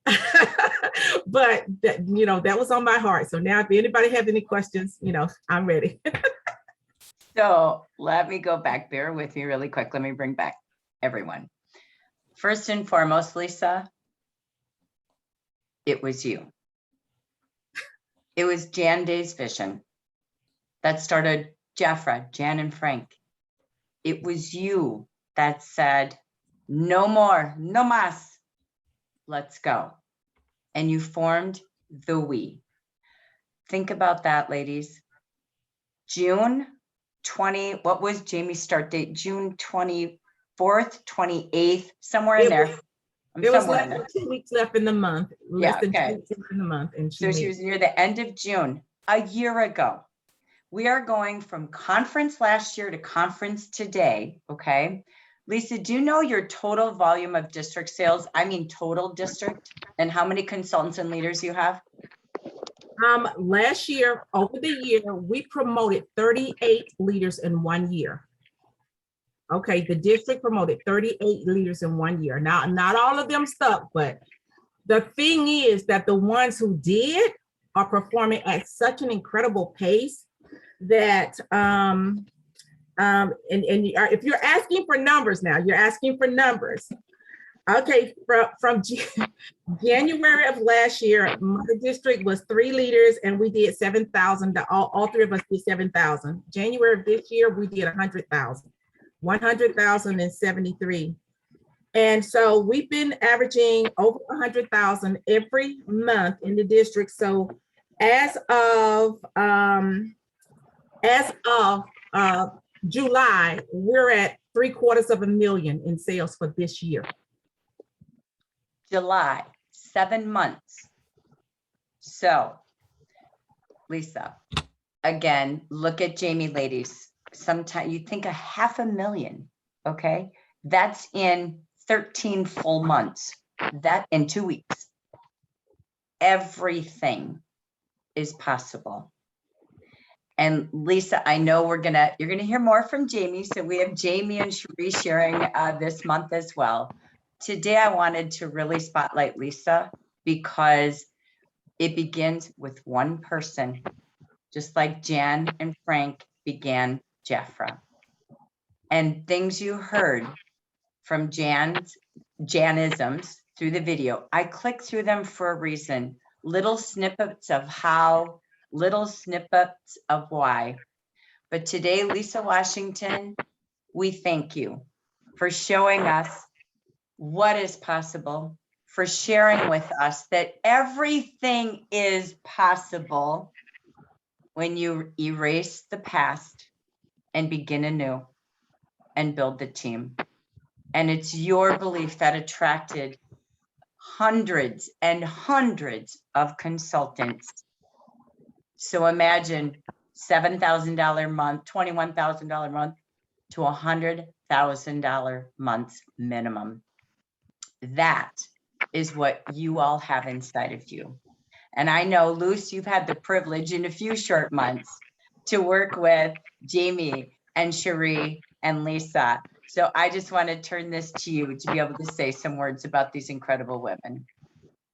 but that, that was on my heart. So now if anybody have any questions, I'm ready. So let me go back, bear with me really quick. Let me bring back everyone. First and foremost, Lisa, it was you. It was Jan Day's vision that started Jafra, Jan and Frank. It was you that said, no more, no más, let's go. And you formed the we. Think about that, ladies. June 20, what was Jamie's start date? June 24th, 28th, somewhere in there. I'm There was somewhere less in than there. 2 weeks left in the month, Yeah, less than okay. 2 weeks left in the month, and So she was near the end of June, a year ago. We are going from conference last year to conference today, okay? Lisa, do you know your total volume of district sales? I mean, total district, and how many consultants and leaders you have? Last year, over the year, we promoted 38 leaders in 1 year. Okay, the district promoted 38 leaders in 1 year. Now, not all of them stuck, but the thing is that the ones who did are performing at such an incredible pace that, if you're asking for numbers now, you're asking for numbers. Okay, from January of last year, my district was 3 leaders and we did 7,000. All 3 of us did 7,000. January of this year, we did 100,073. And so we've been averaging over 100,000 every month in the district. So as of July, we're at 750,000 in sales for this year. July, 7 months. So, Lisa, again, look at Jamie, ladies. Sometimes you think 500,000, okay? That's in 13 full months. That in 2 weeks. Everything is possible. And Lisa, I know you're gonna hear more from Jamie. So we have Jamie and Cherie sharing this month as well. Today, I wanted to really spotlight Lisa because it begins with one person, just like Jan and Frank began Jaffra. And things you heard from Janisms through the video, I clicked through them for a reason. Little snippets of how, little snippets of why. But today, Lisa Washington, we thank you for showing us what is possible, for sharing with us that everything is possible when you erase the past and begin anew and build the team. And it's your belief that attracted hundreds and hundreds of consultants. So imagine $7,000 a month, $21,000 a month to $100,000 months minimum. That is what you all have inside of you. And I know, Luce, you've had the privilege in a few short months to work with Jamie and Cherie and Lisa. So I just want to turn this to you to be able to say some words about these incredible women.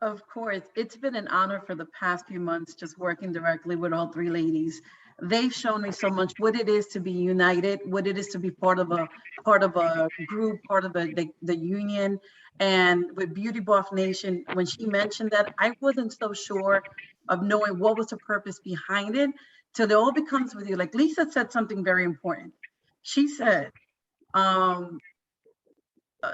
Of course, it's been an honor for the past few months just working directly with all 3 ladies. They've shown me so much what it is to be united, what it is to be part of a group, part of the union. And with Beauty Buff Nation, when she mentioned that, I wasn't so sure of knowing what was the purpose behind it till it all becomes with you. Like Lisa said something very important. She said, just a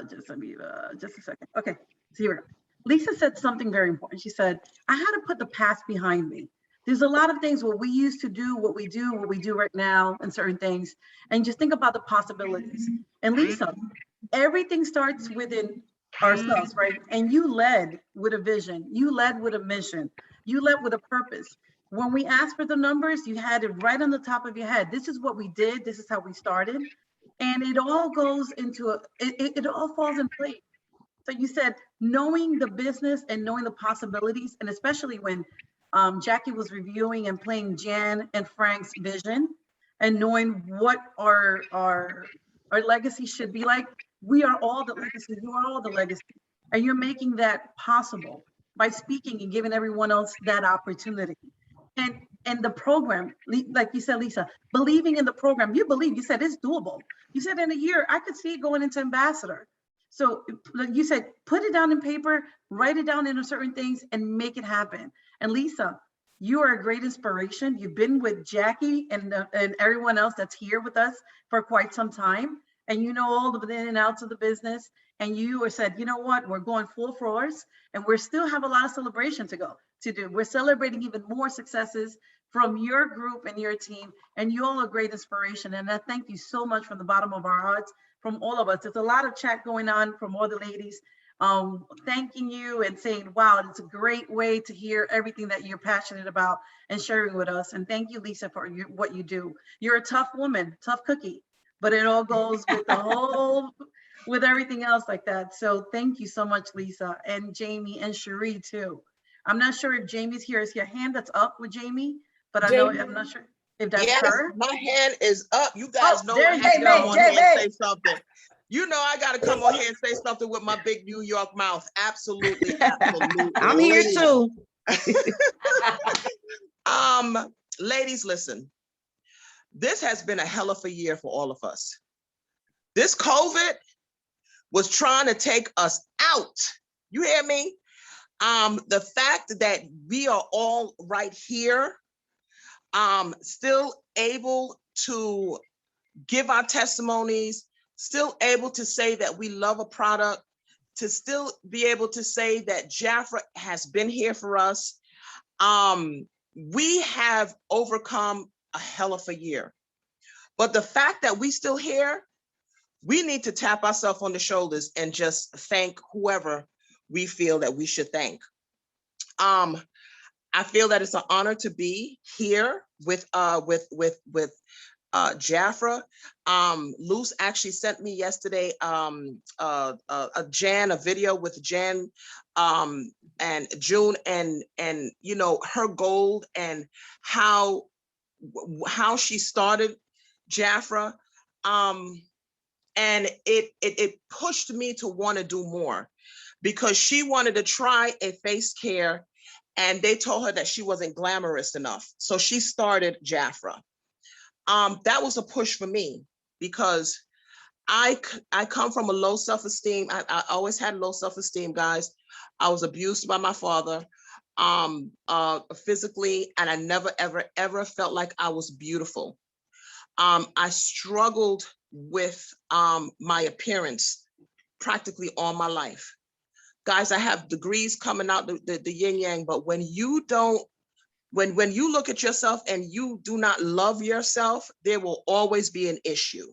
second. Okay, so here we go. Lisa said something very important. She said, I had to put the past behind me. There's a lot of things what we used to do, what we do right now, and certain things. And just think about the possibilities. And Lisa, everything starts within ourselves, right? And you led with a vision. You led with a mission. You led with a purpose. When we asked for the numbers, you had it right on the top of your head. This is what we did. This is how we started. And it all goes into, it all falls in place. So you said, knowing the business and knowing the possibilities, and especially when Jackie was reviewing and playing Jan and Frank's vision and knowing what our legacy should be like, we are all the legacy, you are all the legacy. And you're making that possible by speaking and giving everyone else that opportunity. And the program, like you said, Lisa, believing in the program, you said it's doable. You said in a year, I could see it going into ambassador. So you said, put it down in paper, write it down into certain things and make it happen. And Lisa, you are a great inspiration. You've been with Jackie and everyone else that's here with us for quite some time. And you know all of the in and outs of the business. and you said, you know what, we're going full force, and we still have a lot of celebration to do. We're celebrating even more successes from your group and your team, and you all are great inspiration. And I thank you so much from the bottom of our hearts, from all of us. There's a lot of chat going on from all the ladies, thanking you and saying, wow, it's a great way to hear everything that you're passionate about and sharing with us. And thank you, Lisa, for what you do. You're a tough woman, tough cookie, but it all goes with the whole, with everything else like that. So thank you so much, Lisa, and Jamie and Cherie too. I'm not sure if Jamie's here. Is your hand that's up with Jamie? But I know, I'm not sure if that's yes, her. my hand is up. You guys know I have to Jamie, come on here and Jamie. say something. You know I got to come on here and say something with my big New York mouth. Absolutely, absolutely. I'm here too. Ladies, listen. This has been a hell of a year for all of us. This COVID was trying to take us out. You hear me? The fact that we are all right here, still able to give our testimonies, still able to say that we love a product, to still be able to say that Jafra has been here for us. We have overcome a hell of a year. But the fact that we still here, we need to tap ourselves on the shoulders and just thank whoever we feel that we should thank. I feel that it's an honor to be here with Jafra. Luz actually sent me yesterday a video with Jan and June and you know her goal and how she started Jafra. And it pushed me to want to do more because she wanted to try a face care and they told her that she wasn't glamorous enough. So she started Jafra. That was a push for me because I come from a low self-esteem. I always had low self-esteem, guys. I was abused by my father physically, and I never, ever felt like I was beautiful. I struggled with my appearance practically all my life. Guys, I have degrees coming out the yin yang, but when you don't, when you look at yourself and you do not love yourself, there will always be an issue.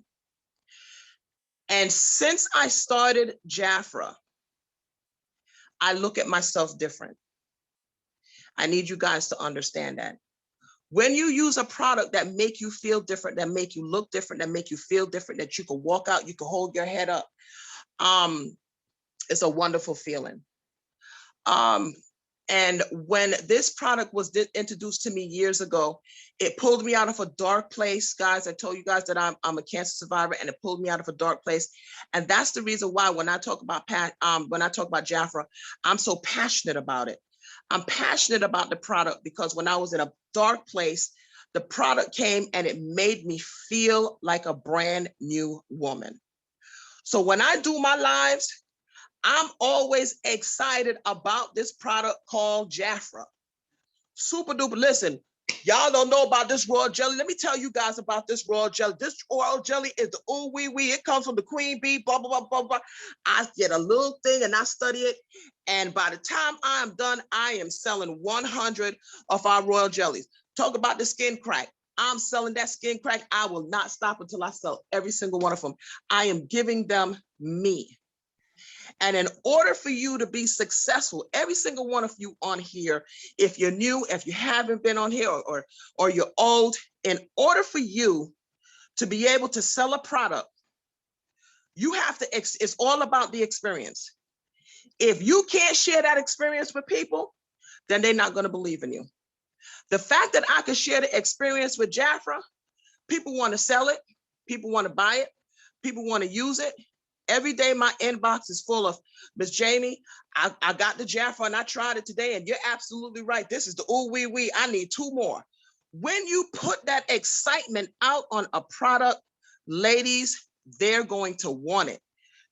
And since I started Jafra, I look at myself different. I need you guys to understand that. When you use a product that make you feel different, that make you look different, that make you feel different, that you can walk out, you can hold your head up, it's a wonderful feeling. And when this product was introduced to me years ago, it pulled me out of a dark place, guys. I told you guys that I'm a cancer survivor, and it pulled me out of a dark place. And that's the reason why when I talk about Jafra, I'm so passionate about it. I'm passionate about the product because when I was in a dark place, the product came and it made me feel like a brand new woman. So when I do my lives, I'm always excited about this product called Jafra. Super duper. Listen, y'all don't know about this royal jelly. Let me tell you guys about this royal jelly. This royal jelly is the ooh wee wee. It comes from the queen bee, blah, blah, blah, blah, blah. I get a little thing and I study it. And by the time I am done, I am selling 100 of our royal jellies. Talk about the skin crack. I'm selling that skin crack. I will not stop until I sell every single one of them. I am giving them me. And in order for you to be successful, every single one of you on here, if you're new, if you haven't been on here or you're old, in order for you to be able to sell a product, you have to, it's all about the experience. If you can't share that experience with people, then they're not going to believe in you. The fact that I can share the experience with Jafra, people want to sell it, people want to buy it, people want to use it. Every day my inbox is full of, Miss Jamie, I got the Jafra and I tried it today, and you're absolutely right. This is the ooh wee wee. I need 2 more. When you put that excitement out on a product, ladies, they're going to want it.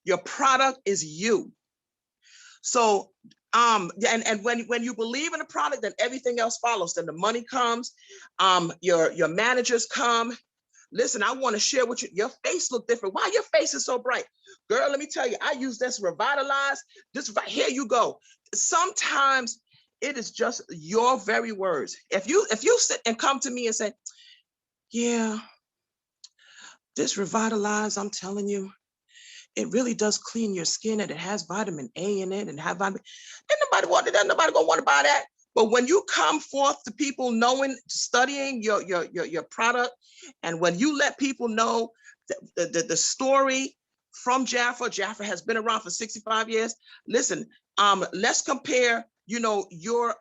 Your product is you. So, and when you believe in a product, then everything else follows. Then the money comes, your managers come, Listen, I want to share with you. Your face look different. Why your face is so bright? Girl, let me tell you, I use this Revitalize. This right here you go. Sometimes it is just your very words. If you sit and come to me and say, yeah, this Revitalize, I'm telling you, it really does clean your skin and it has vitamin A in it and have vitamin. Nobody gonna want to buy that. But when you come forth to people knowing, studying your product, and when you let people know the story from Jafra, Jafra has been around for 65 years. Listen, let's compare, you know, your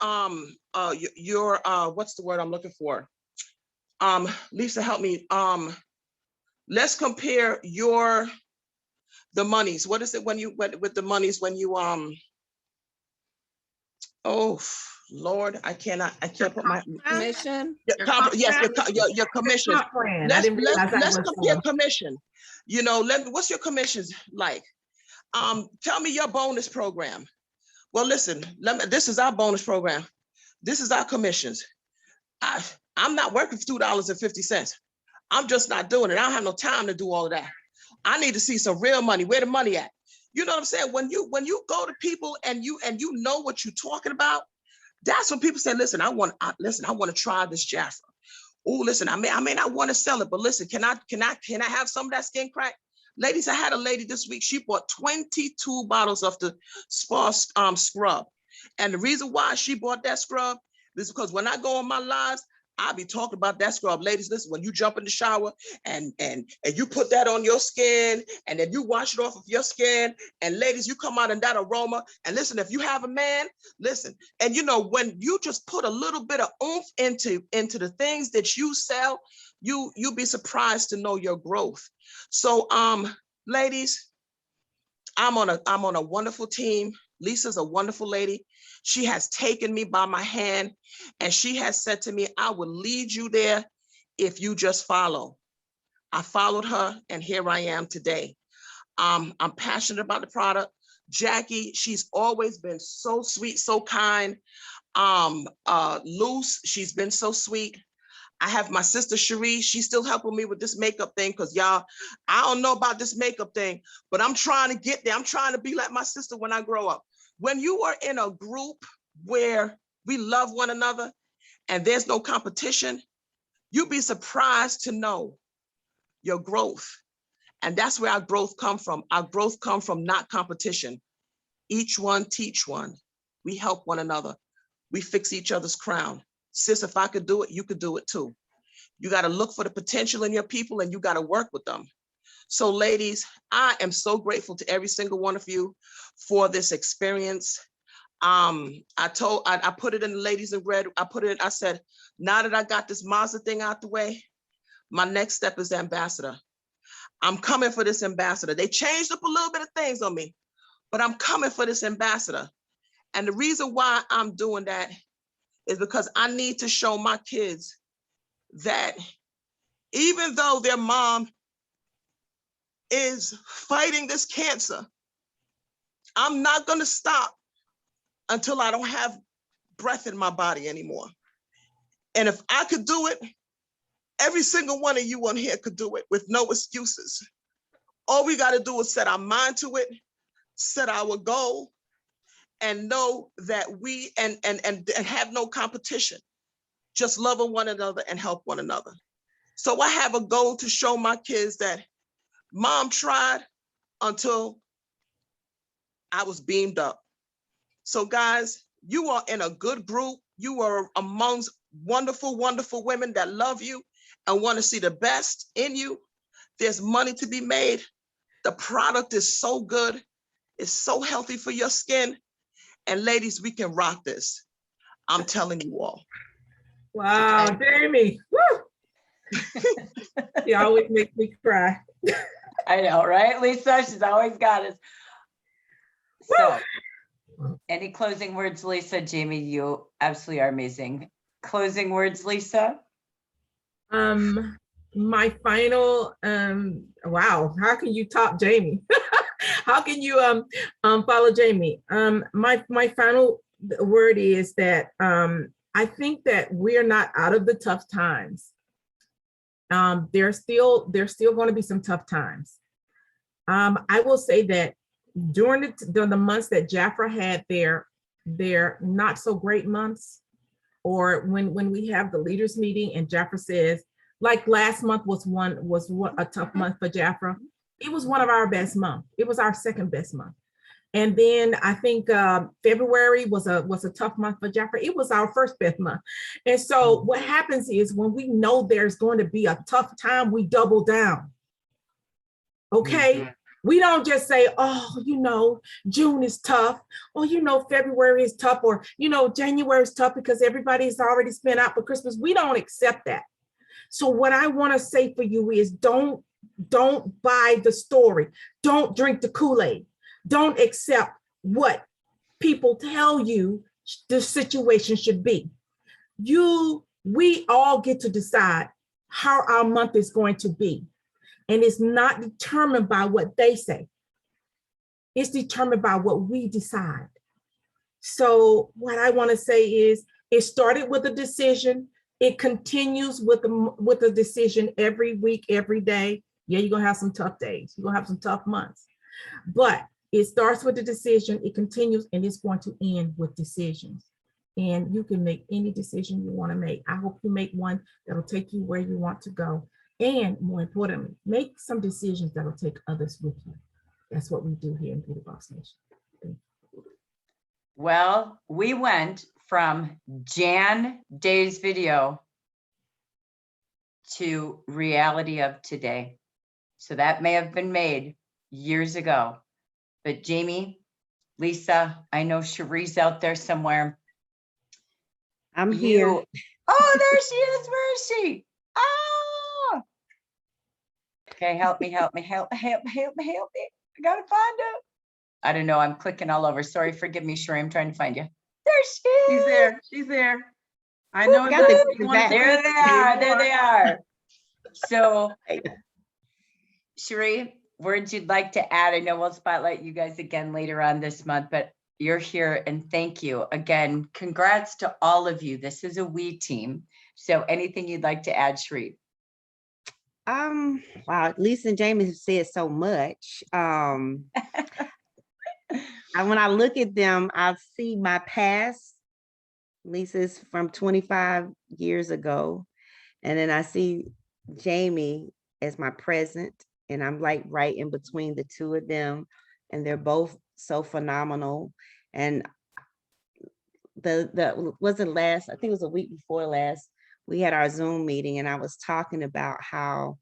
what's the word I'm looking for? Lisa, help me. Let's compare the monies. What is it when you with the monies when you oh Lord, I can't put my Commission. your commissions. Let's compare Let's commission. You know, what's your commissions like? Tell me your bonus program. Well, listen, this is our bonus program. This is our commissions. I'm not working for $2.50. I'm just not doing it. I don't have no time to do all of that. I need to see some real money. Where the money at? You know what I'm saying? When you go to people and you know what you're talking about, that's when people say, listen, I want to try this Jafra. Oh, listen, I may not want to sell it, but listen, can I have some of that skin crack? Ladies, I had a lady this week, she bought 22 bottles of the spa scrub. And the reason why she bought that scrub is because when I go on my lives, I'll be talking about that scrub. Ladies, listen, when you jump in the shower and you put that on your skin and then you wash it off of your skin, and ladies, you come out in that aroma. And listen, if you have a man, listen, and you know, when you just put a little bit of oomph into the things that you sell, you'll be surprised to know your growth. So ladies, I'm on a wonderful team. Lisa's a wonderful lady. She has taken me by my hand and she has said to me, I will lead you there if you just follow. I followed her and here I am today. I'm passionate about the product. Jackie, she's always been so sweet, so kind. Luce, she's been so sweet. I have my sister Cherie, she's still helping me with this makeup thing because y'all, I don't know about this makeup thing, but I'm trying to get there. I'm trying to be like my sister when I grow up. When you are in a group where we love one another and there's no competition, you'd be surprised to know your growth. And that's where our growth come from. Our growth come from not competition. Each one teach one. We help one another. We fix each other's crown. Sis, if I could do it, you could do it too. You got to look for the potential in your people and you got to work with them. So ladies, I am so grateful to every single one of you for this experience. I put it in the ladies in red. I said, now that I got this Mazda thing out the way, my next step is ambassador. I'm coming for this ambassador. They changed up a little bit of things on me, but I'm coming for this ambassador. And the reason why I'm doing that is because I need to show my kids that even though their mom is fighting this cancer, I'm not going to stop until I don't have breath in my body anymore. And if I could do it, every single one of you on here could do it with no excuses. All we got to do is set our mind to it, set our goal, and know that we and have no competition, just loving one another and help one another. So I have a goal to show my kids that mom tried until I was beamed up. So guys, you are in a good group. You are amongst wonderful, wonderful women that love you and want to see the best in you. There's money to be made. The product is so good. It's so healthy for your skin. And ladies, we can rock this. I'm telling you all. Wow, Jamie. Woo! You always make me cry. I know, right, Lisa? She's always got us. So, any closing words, Lisa? Jamie, you absolutely are amazing. Closing words, Lisa? My final, wow, how can you top Jamie? How can you follow Jamie? My final word is that I think that we are not out of the tough times. There's still going to be some tough times. I will say that during the months that Jafra had their not so great months, or when we have the leaders meeting and Jafra says, like last month was a tough month for Jafra. It was one of our best months. It was our second best month. And then I think February was a tough month for Jafra. It was our first best month. And so what happens is when we know there's going to be a tough time, we double down. Okay. Mm-hmm. We don't just say, oh, June is tough, or, February is tough, or, January is tough because everybody's already spent out for Christmas. We don't accept that. So what I want to say for you is don't buy the story. Don't drink the Kool-Aid. Don't accept what people tell you the situation should be. We all get to decide how our month is going to be. And it's not determined by what they say. It's determined by what we decide. So what I want to say is it started with a decision. It continues with a decision every week, every day. Yeah, you're going to have some tough days. You're going to have some tough months. But it starts with a decision. It continues, and it's going to end with decisions. And you can make any decision you want to make. I hope you make one that'll take you where you want to go. And more importantly, make some decisions that'll take others with you. That's what we do here in Beauty Boss Nation. Well, we went from Jan Day's video to reality of today. So that may have been made years ago. But Jamie, Lisa, I know Cherie's out there somewhere. I'm here. Oh, there she is. Where is she? Oh. Okay, help me. I gotta find her. I don't know. I'm clicking all over. Sorry, forgive me, Cherie. I'm trying to find you. There she is. She's there. I know. There they are. So, Cherie, words you'd like to add? I know we'll spotlight you guys again later on this month, but you're here and thank you. Again, congrats to all of you. This is a we team. So anything you'd like to add, Cherie? Wow, Lisa and Jamie have said so much. When I look at them, I see my past. Lisa's from 25 years ago. And then I see Jamie as my present. And I'm like right in between the two of them. And they're both so phenomenal. And wasn't last, I think it was a week before last, we had our Zoom meeting and I was talking about how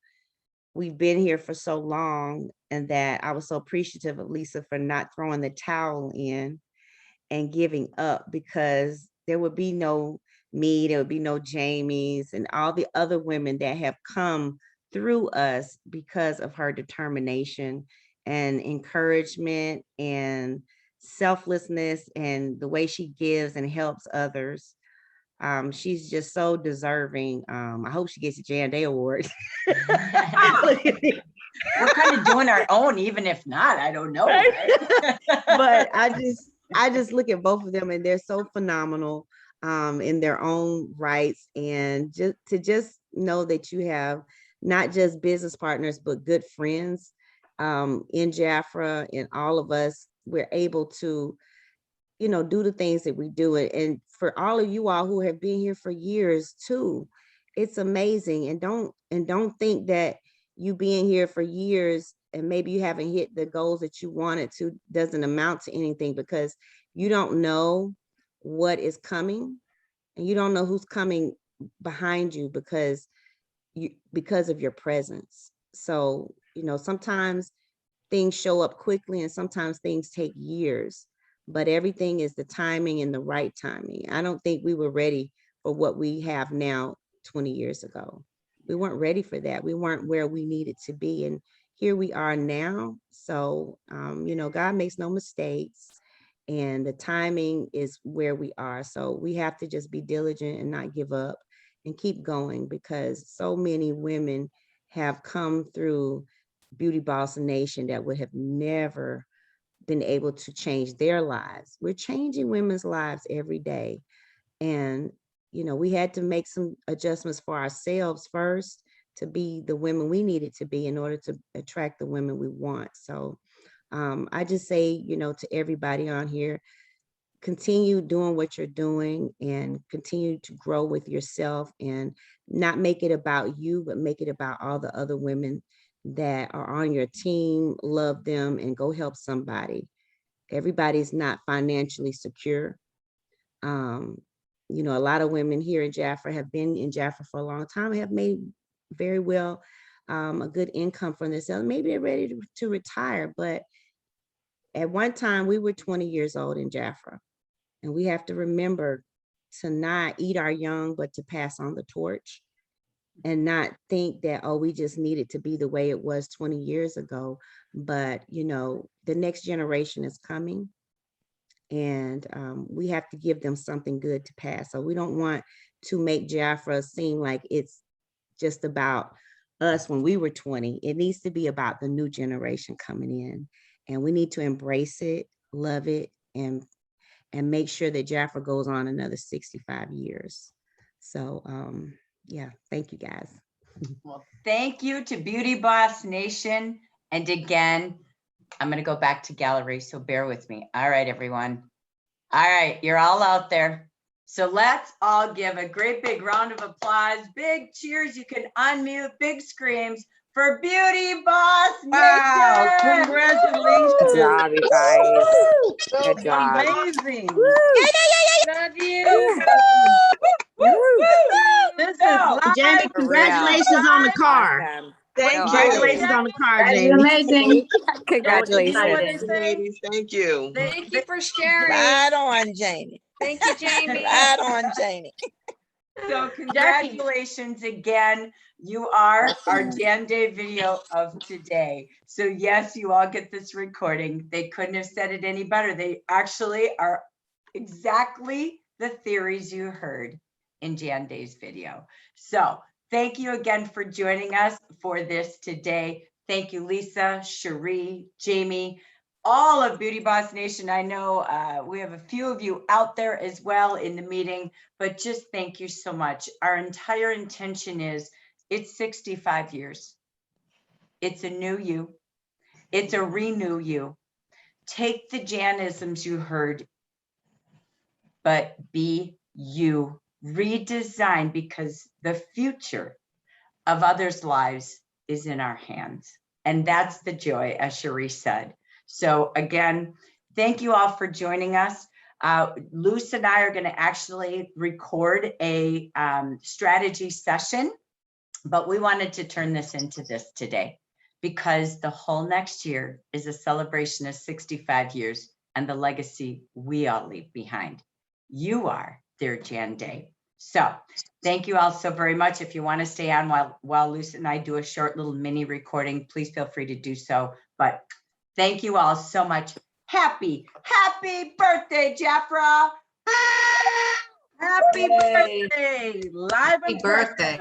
we've been here for so long and that I was so appreciative of Lisa for not throwing the towel in and giving up, because there would be no me, there would be no Jamie's and all the other women that have come through us because of her determination and encouragement and selflessness and the way she gives and helps others. She's just so deserving. I hope she gets a Jan Day Award. We're kind of doing our own, even if not, I don't know. Right? But I just look at both of them and they're so phenomenal in their own rights. And just know that you have not just business partners, but good friends in Jafra, and all of us, we're able to, do the things that we do. And for all of you all who have been here for years too, it's amazing. And don't think that you being here for years and maybe you haven't hit the goals that you wanted to doesn't amount to anything, because you don't know what is coming and you don't know who's coming behind you because of your presence. So, sometimes things show up quickly and sometimes things take years, but everything is the timing and the right timing. I don't think we were ready for what we have now 20 years ago. We weren't ready for that. We weren't where we needed to be. And here we are now. So, God makes no mistakes and the timing is where we are. So we have to just be diligent and not give up and keep going, because so many women have come through Beauty Boss Nation that would have never been able to change their lives. We're changing women's lives every day. And, we had to make some adjustments for ourselves first to be the women we needed to be in order to attract the women we want. So I just say, you know, to everybody on here, continue doing what you're doing and continue to grow with yourself and not make it about you, but make it about all the other women that are on your team. Love them and go help somebody. Everybody's not financially secure. You know, a lot of women here in Jaffra have been in Jaffra for a long time, have made very well a good income from themselves. Maybe they're ready to retire, but at one time we were 20 years old in Jaffra. And we have to remember to not eat our young, but to pass on the torch and not think that, oh, we just need it to be the way it was 20 years ago. But, you know, the next generation is coming and we have to give them something good to pass. So we don't want to make Jaffra seem like it's just about us when we were 20. It needs to be about the new generation coming in, and we need to embrace it, love it, and make sure that Jaffra goes on another 65 years. So yeah, thank you guys. Well, thank you to Beauty Boss Nation. And again, I'm going to go back to gallery, so bear with me. All right, everyone. All right, you're all out there. So let's all give a great big round of applause, big cheers. You can unmute, big screams for Beauty Boss Nation. Wow, congratulations. Good job, you guys. Good job. Amazing. Love you. This is Go. live. Jamie, congratulations on the car. Awesome. Thank So you. Congratulations on the car, Jamie. Amazing. Congratulations. Ladies, thank you. Thank you for sharing. Right on, Janie. Thank you, Jamie. Right on, Janie. So congratulations again. You are our Jan Day video of today. So yes, you all get this recording. They couldn't have said it any better. They actually are exactly the theories you heard in Jan Day's video. So thank you again for joining us for this today. Thank you, Lisa, Cherie, Jamie, all of Beauty Boss Nation. I know we have a few of you out there as well in the meeting, but just thank you so much. Our entire intention is it's 65 years. It's a new you. It's a renew you. Take the Janisms you heard, but be you. Redesign, because the future of others' lives is in our hands. And that's the joy, as Cherie said. So again, thank you all for joining us. Luce and I are going to actually record a strategy session, but we wanted to turn this into this today because the whole next year is a celebration of 65 years and the legacy we all leave behind. You are their Jan Day. So thank you all so very much. If you want to stay on while Luce and I do a short little mini recording, please feel free to do so. But thank you all so much. Happy birthday, Jaffra. Happy birthday. Live. Happy birthday.